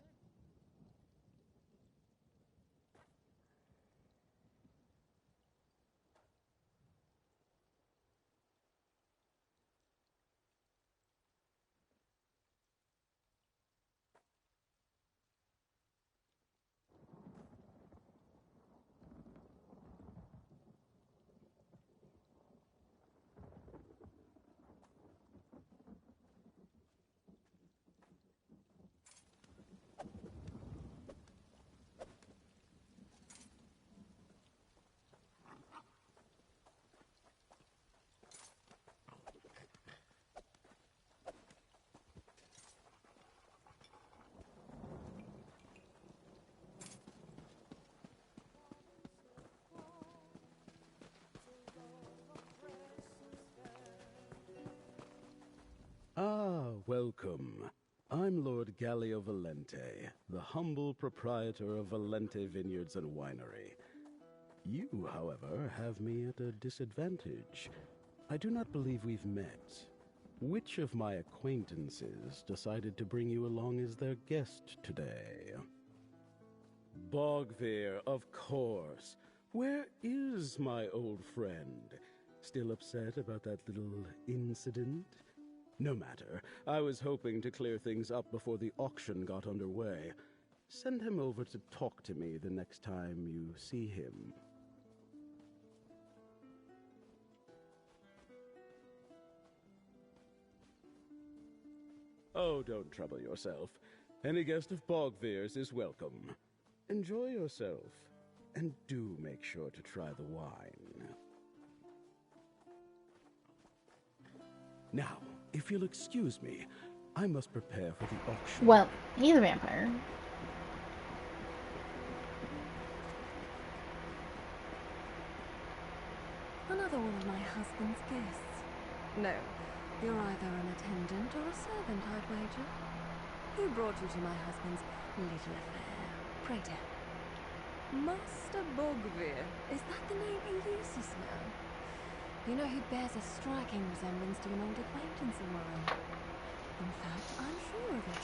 Welcome. I'm Lord Gallio Valente, the humble proprietor of Valente Vineyards and Winery. You, however, have me at a disadvantage. I do not believe we've met. which of my acquaintances decided to bring you along as their guest today? Bogvir, of course. Where is my old friend? Still upset about that little incident? No matter. I was hoping to clear things up before the auction got underway. Send him over to talk to me the next time you see him. Oh, don't trouble yourself. Any guest of Bogvir's is welcome. Enjoy yourself, and do make sure to try the wine. Now, if you'll excuse me, I must prepare for the auction. Well, he's a vampire. Another one of my husband's guests. No, you're either an attendant or a servant, I'd wager. Who brought you to my husband's little affair? Pray tell. Master Bogvir. Is that the name he uses now? You know, he bears a striking resemblance to an old acquaintance of mine. In fact, I'm sure of it.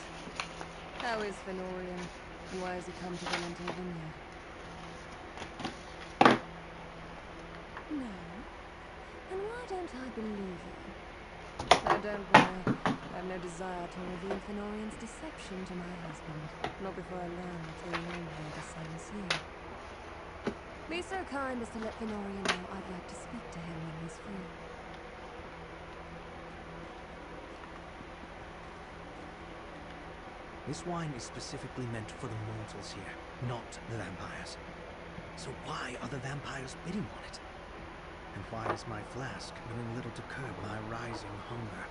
How is Fenorian? And why has he come to Valente Vineyard? No? And why don't I believe you? Oh, don't worry. I have no desire to reveal Fenorian's deception to my husband. Not before I learn that they own here the same as you. Be so kind as to let Fenorian know I'd like to speak to him when he's free. This wine is specifically meant for the mortals here, not the vampires. So why are the vampires bidding on it? And why is my flask doing little to curb my rising hunger?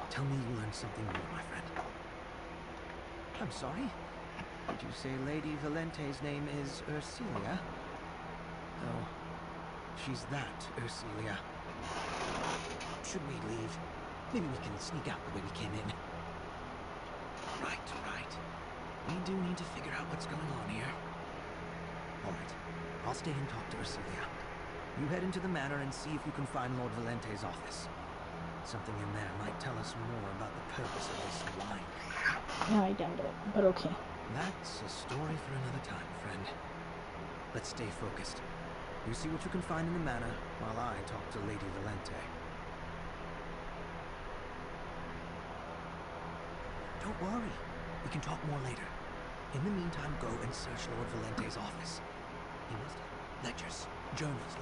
Tell me you learned something new, my friend. I'm sorry? Did you say Lady Valente's name is Ursilia? Oh, she's that Ursilia. Should we leave? Maybe we can sneak out the way we came in. Right. We do need to figure out what's going on here. All right, I'll stay and talk to Ursilia. You head into the manor and see if you can find Lord Valente's office. Something in there might tell us more about the purpose of this wine. No, I doubt it, but okay. That's a story for another time, friend. Let's stay focused. You see what you can find in the manor, while I talk to Lady Valente. Don't worry. We can talk more later. In the meantime, go and search Lord Valente's office. He must have ledgers, journals,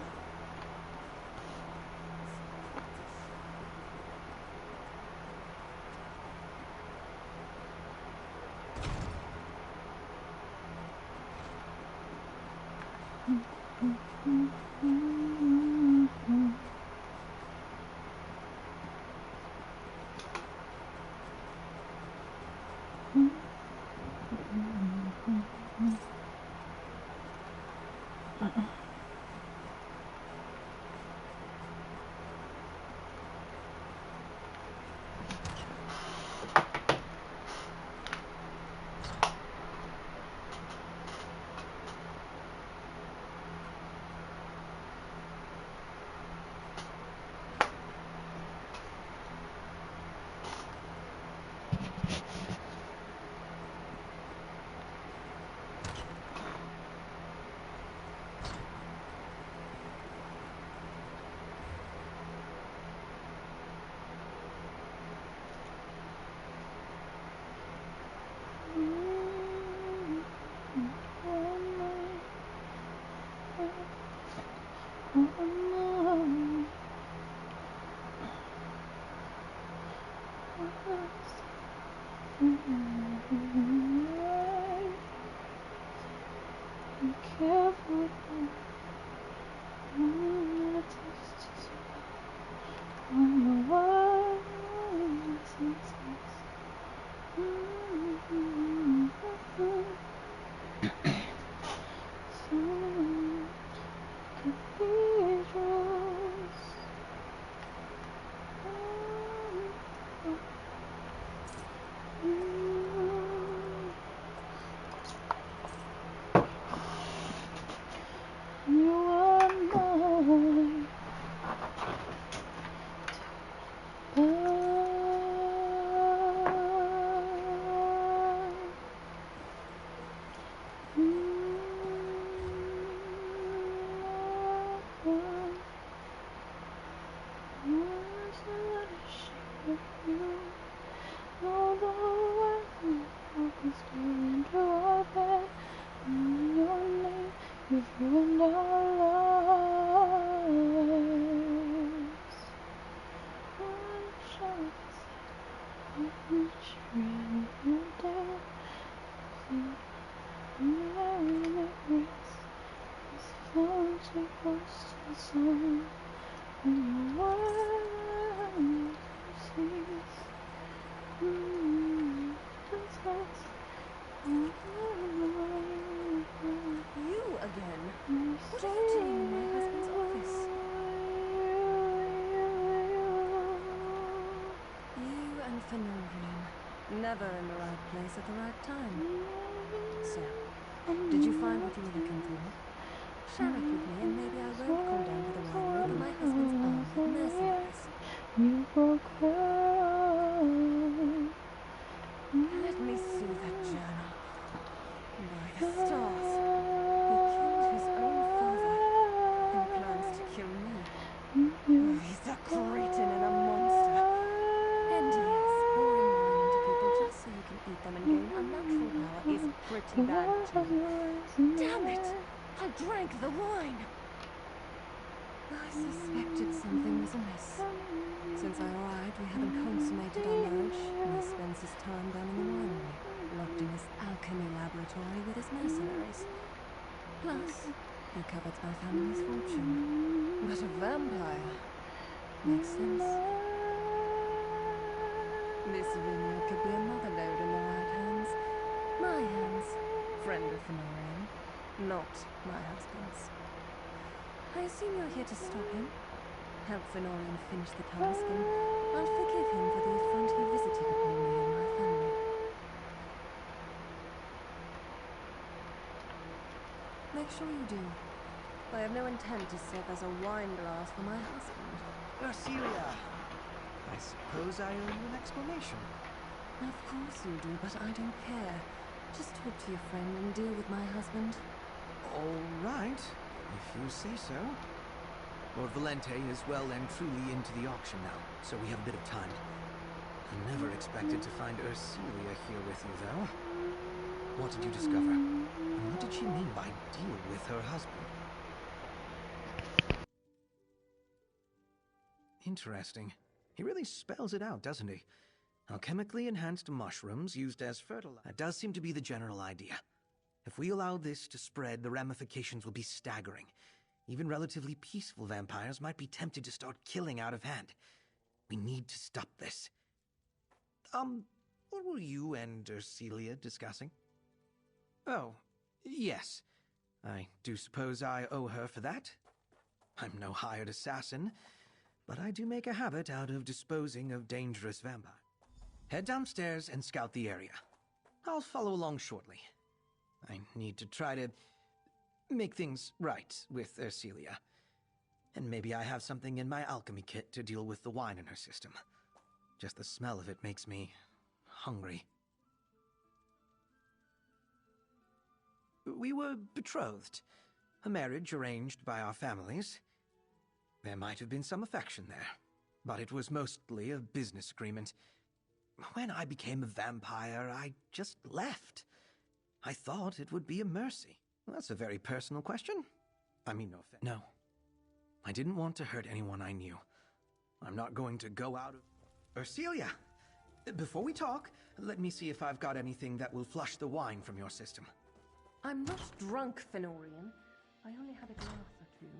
with you. Although I can still into our bed, and your name is ruined our lives. What shall I say? Each friend you dare, memories, this flows too close to the sun, and your world cease. You again? What are you doing in my husband's office? You and Fenorian. Never in the right place at the right time. So, did you find what you were looking for? Share it with me, and maybe I won't call down to the winery for my husband's armed mercenaries. You broke her. Let me see that journal. By the stars, he killed his own father and plans to kill me. Oh, he's a cretin and a monster. And yes, pouring wine into people just so you can eat them and gain unnatural power is pretty bad too. Damn it! I drank the wine! I suspected something was amiss. Since I arrived, we haven't consummated our marriage, and he spends his time down in the winery, locked in his alchemy laboratory with his mercenaries. Plus, he covets my family's fortune. But a vampire makes sense. This vineyard could be another load in the right hands. My hands, friend of Fenorian, not my husband's. I assume you're here to stop him? Help Fenorian finish the task, and I'll forgive him for the affront he visited upon me and my family. Make sure you do. I have no intent to serve as a wine glass for my husband. Ursilia! I suppose I owe you an explanation. Of course you do, but I don't care. Just talk to your friend and deal with my husband. All right, if you say so. Lord Valente is well and truly into the auction now, so we have a bit of time. I never expected to find Ursilia here with you, though. What did you discover? And what did she mean by deal with her husband? Interesting. He really spells it out, doesn't he? Alchemically enhanced mushrooms used as fertilizer. That does seem to be the general idea. If we allow this to spread, the ramifications will be staggering. Even relatively peaceful vampires might be tempted to start killing out of hand. We need to stop this. What were you and Ursilia discussing? Oh, yes. I do suppose I owe her for that. I'm no hired assassin, but I do make a habit out of disposing of dangerous vampires. Head downstairs and scout the area. I'll follow along shortly. I need to try to make things right with Ursilia. And maybe I have something in my alchemy kit to deal with the wine in her system. Just the smell of it makes me hungry. We were betrothed. A marriage arranged by our families. There might have been some affection there, but it was mostly a business agreement. When I became a vampire, I just left. I thought it would be a mercy. Well, that's a very personal question. I mean, no offense. No. I didn't want to hurt anyone I knew. I'm not going to go out of... Ursilia! Before we talk, let me see if I've got anything that will flush the wine from your system. I'm not drunk, Fenorian. I only had a glass or two.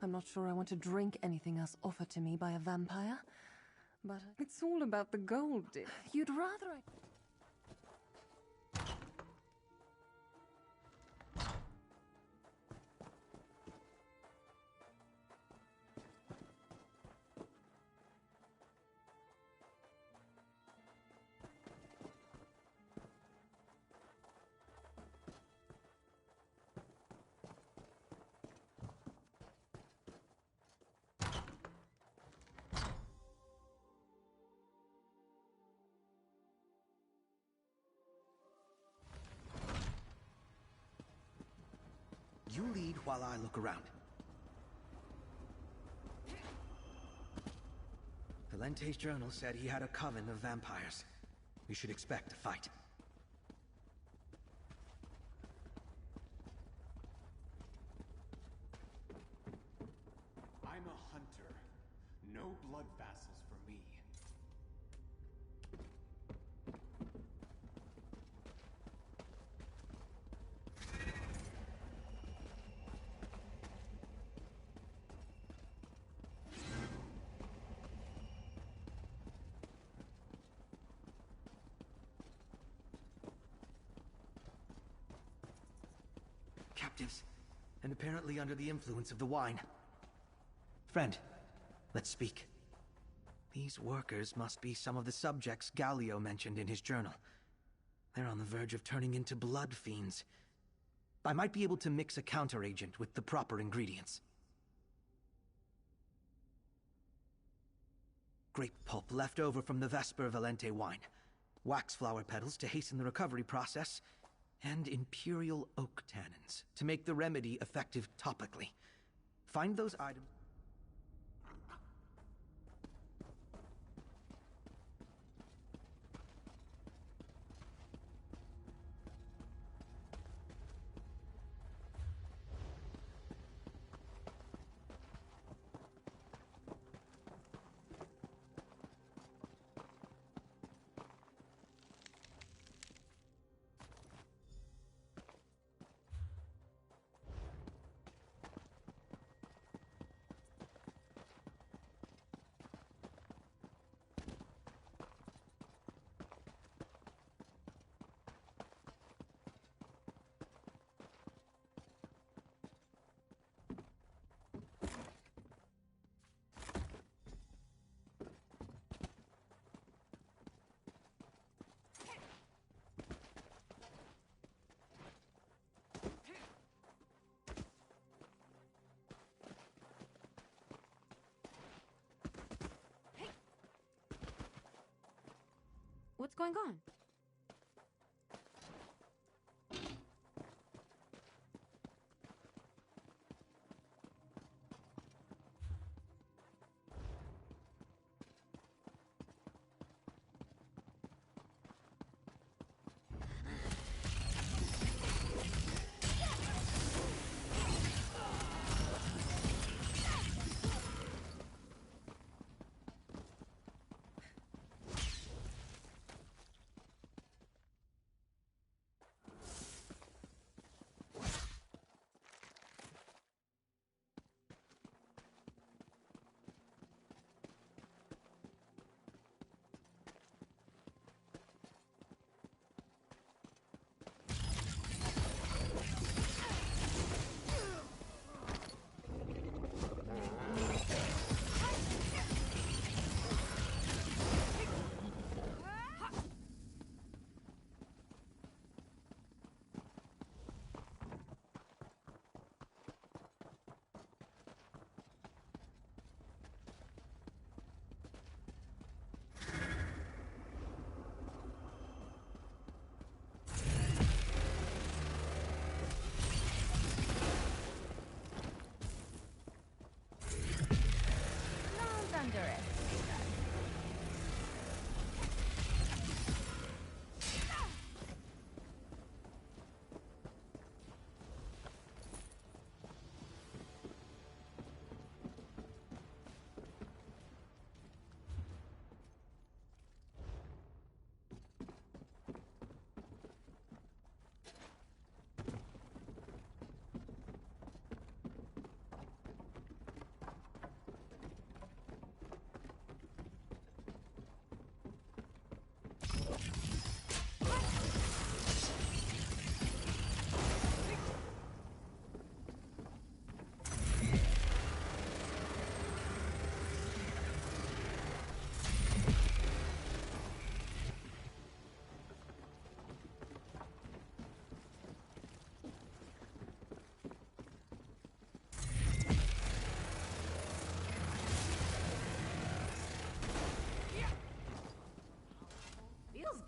I'm not sure I want to drink anything else offered to me by a vampire. But it's all about the gold dip. You'd rather I... You lead while I look around. Valente's journal said he had a coven of vampires. We should expect a fight. I'm a hunter. No blood vassals for me. Captives, and apparently under the influence of the wine. Friend, let's speak. These workers must be some of the subjects Galio mentioned in his journal. They're on the verge of turning into blood fiends. I might be able to mix a counteragent with the proper ingredients. Grape pulp left over from the Vesper Valente wine, wax flower petals to hasten the recovery process, and imperial oak tannins to make the remedy effective topically. Find those items. What's going on?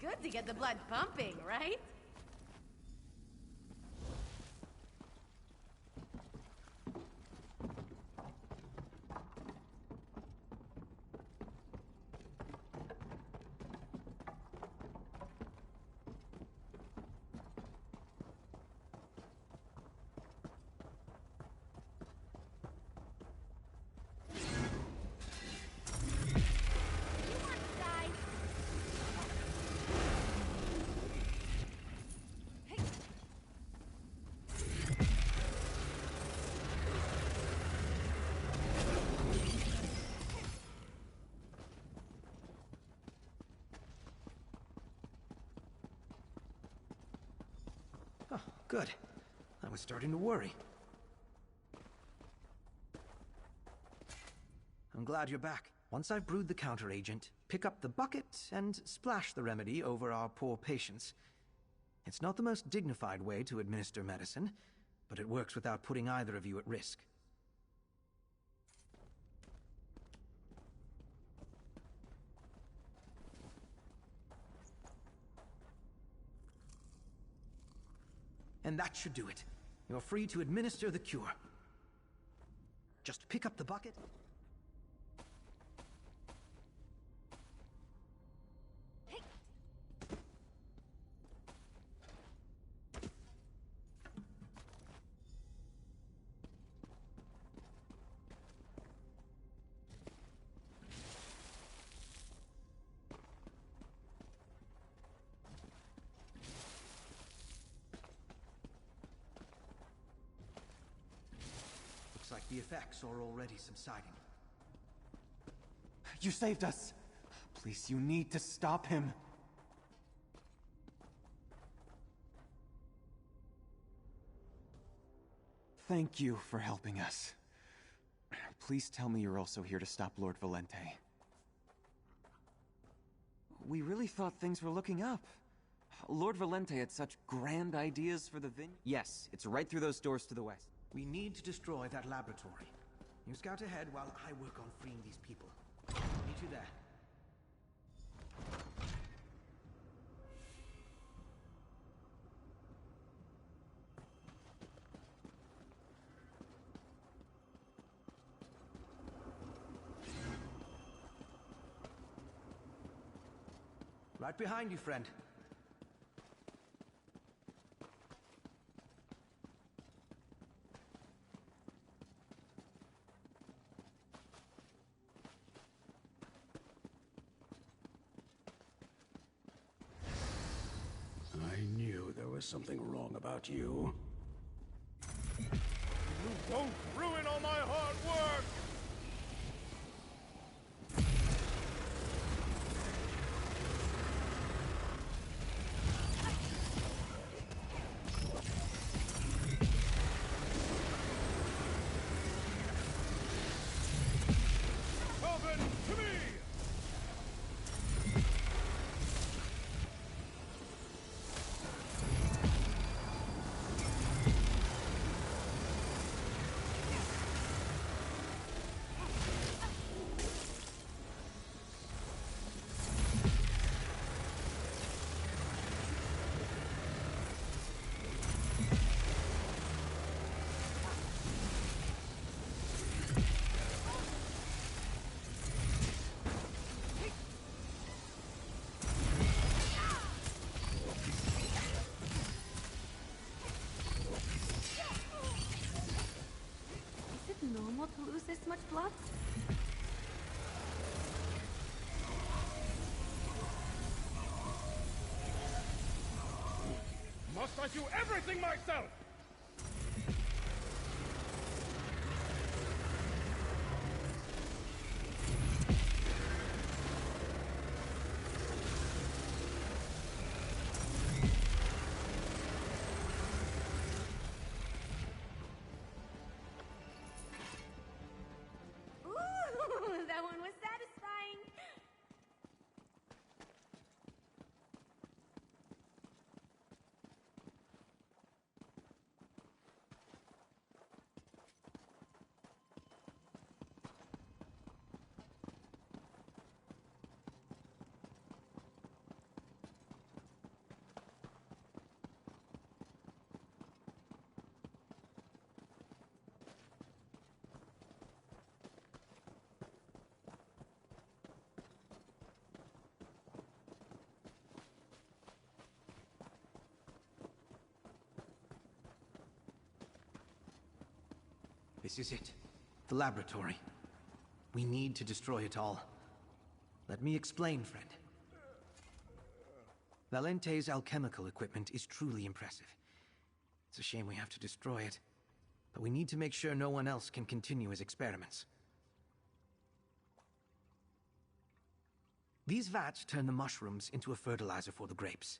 Good to get the blood pumping, right? Good. I was starting to worry. I'm glad you're back. Once I've brewed the counteragent, pick up the bucket and splash the remedy over our poor patients. It's not the most dignified way to administer medicine, but it works without putting either of you at risk. And that should do it. You're free to administer the cure. Just pick up the bucket. Looks like the effects are already subsiding. You saved us. Please, you need to stop him. Thank you for helping us. Please tell me you're also here to stop Lord Valente. We really thought things were looking up. Lord Valente had such grand ideas for the vineyard. Yes, it's right through those doors to the west. We need to destroy that laboratory. You scout ahead while I work on freeing these people. Meet you there. Right behind you, friend. I knew there was something wrong about you. You won't ruin all my hard work! Open to me! Is it normal to lose this much blood? Must I do everything myself? Ooh, that one was satisfying. This is it. The laboratory. We need to destroy it all. Let me explain, friend. Valente's alchemical equipment is truly impressive. It's a shame we have to destroy it, but we need to make sure no one else can continue his experiments. These vats turn the mushrooms into a fertilizer for the grapes.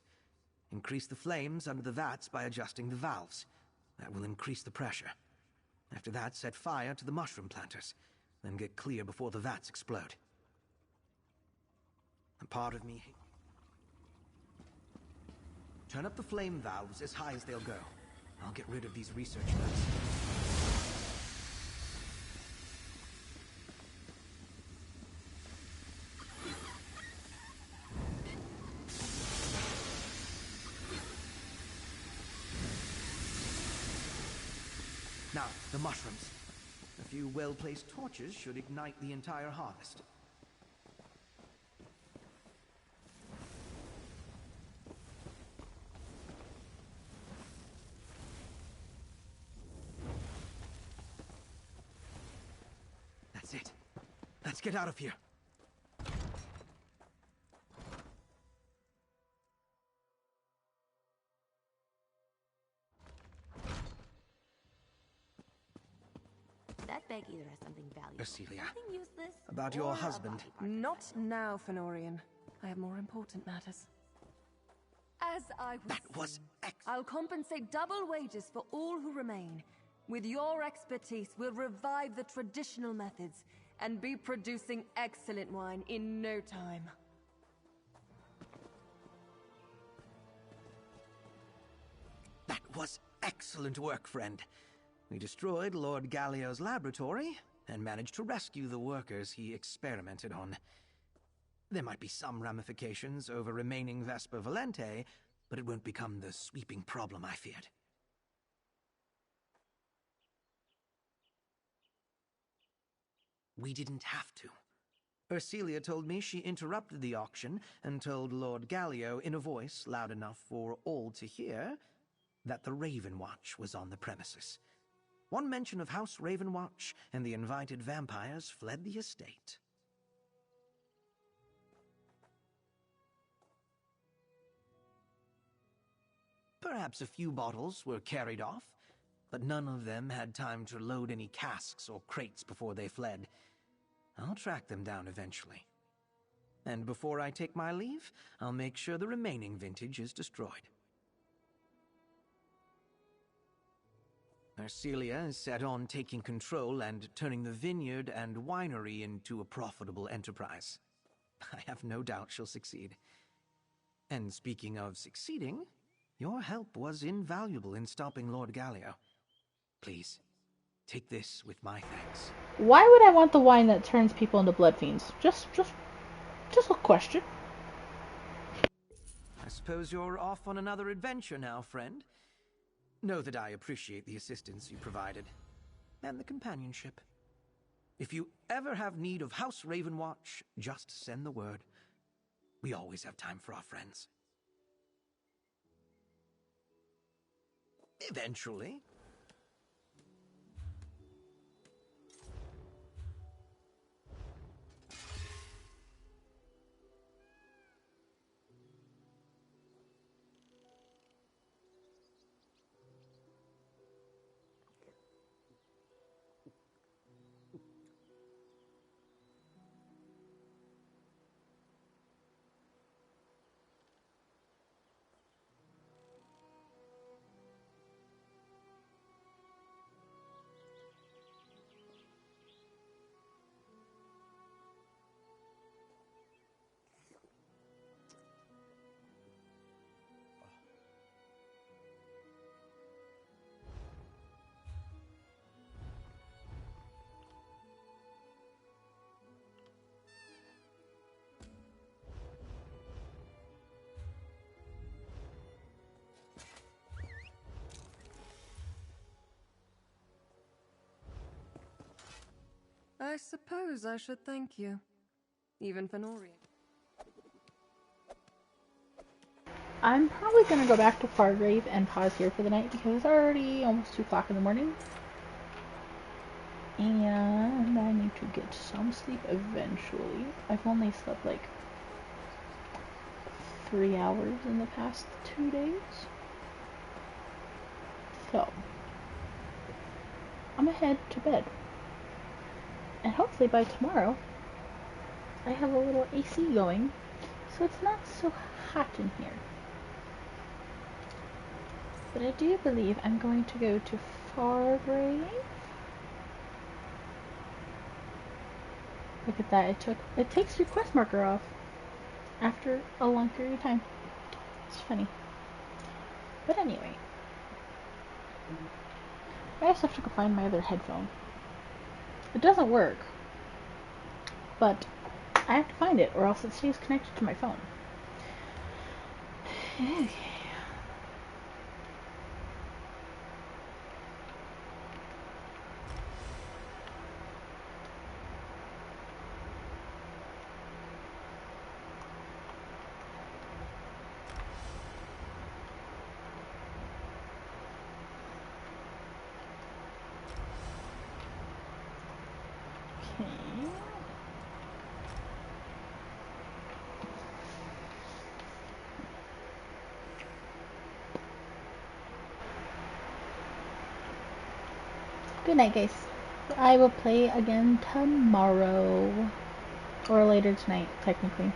Increase the flames under the vats by adjusting the valves. That will increase the pressure. After that, set fire to the mushroom planters. Then get clear before the vats explode. A part of me... Turn up the flame valves as high as they'll go. I'll get rid of these research notes. Now, the mushrooms. A few well-placed torches should ignite the entire harvest. That's it. Let's get out of here. That bag either has something valuable. Ercilia, Nothing useless. about your husband. Not now, Fenorian. I have more important matters. As I was I'll compensate double wages for all who remain. With your expertise, we'll revive the traditional methods and be producing excellent wine in no time. That was excellent work, friend. We destroyed Lord Gallio's laboratory and managed to rescue the workers he experimented on. There might be some ramifications over remaining Vesper Valente, but it won't become the sweeping problem I feared. We didn't have to. Ercilia told me she interrupted the auction and told Lord Gallio in a voice loud enough for all to hear that the Ravenwatch was on the premises. One mention of House Ravenwatch and the invited vampires fled the estate. Perhaps a few bottles were carried off, but none of them had time to load any casks or crates before they fled. I'll track them down eventually. And before I take my leave, I'll make sure the remaining vintage is destroyed. Ercilia is set on taking control and turning the vineyard and winery into a profitable enterprise. I have no doubt she'll succeed. And speaking of succeeding, your help was invaluable in stopping Lord Gallio. Please, take this with my thanks. Why would I want the wine that turns people into blood fiends? Just a question. I suppose you're off on another adventure now, friend. Know that I appreciate the assistance you provided, and the companionship. If you ever have need of House Ravenwatch, just send the word. We always have time for our friends. Eventually. I suppose I should thank you. Even Fenorian. I'm probably going to go back to Fargrave and pause here for the night because it's already almost 2 o'clock in the morning. And I need to get some sleep eventually. I've only slept like 3 hours in the past 2 days. So, I'm gonna head to bed. And hopefully by tomorrow, I have a little AC going, so it's not so hot in here. But I do believe I'm going to go to Fargrave. Look at that, it takes your quest marker off after a long period of time. It's funny. But anyway. I just have to go find my other headphone. It doesn't work. But I have to find it or else it stays connected to my phone. Okay. Good night, guys. I will play again tomorrow. Or later tonight, technically.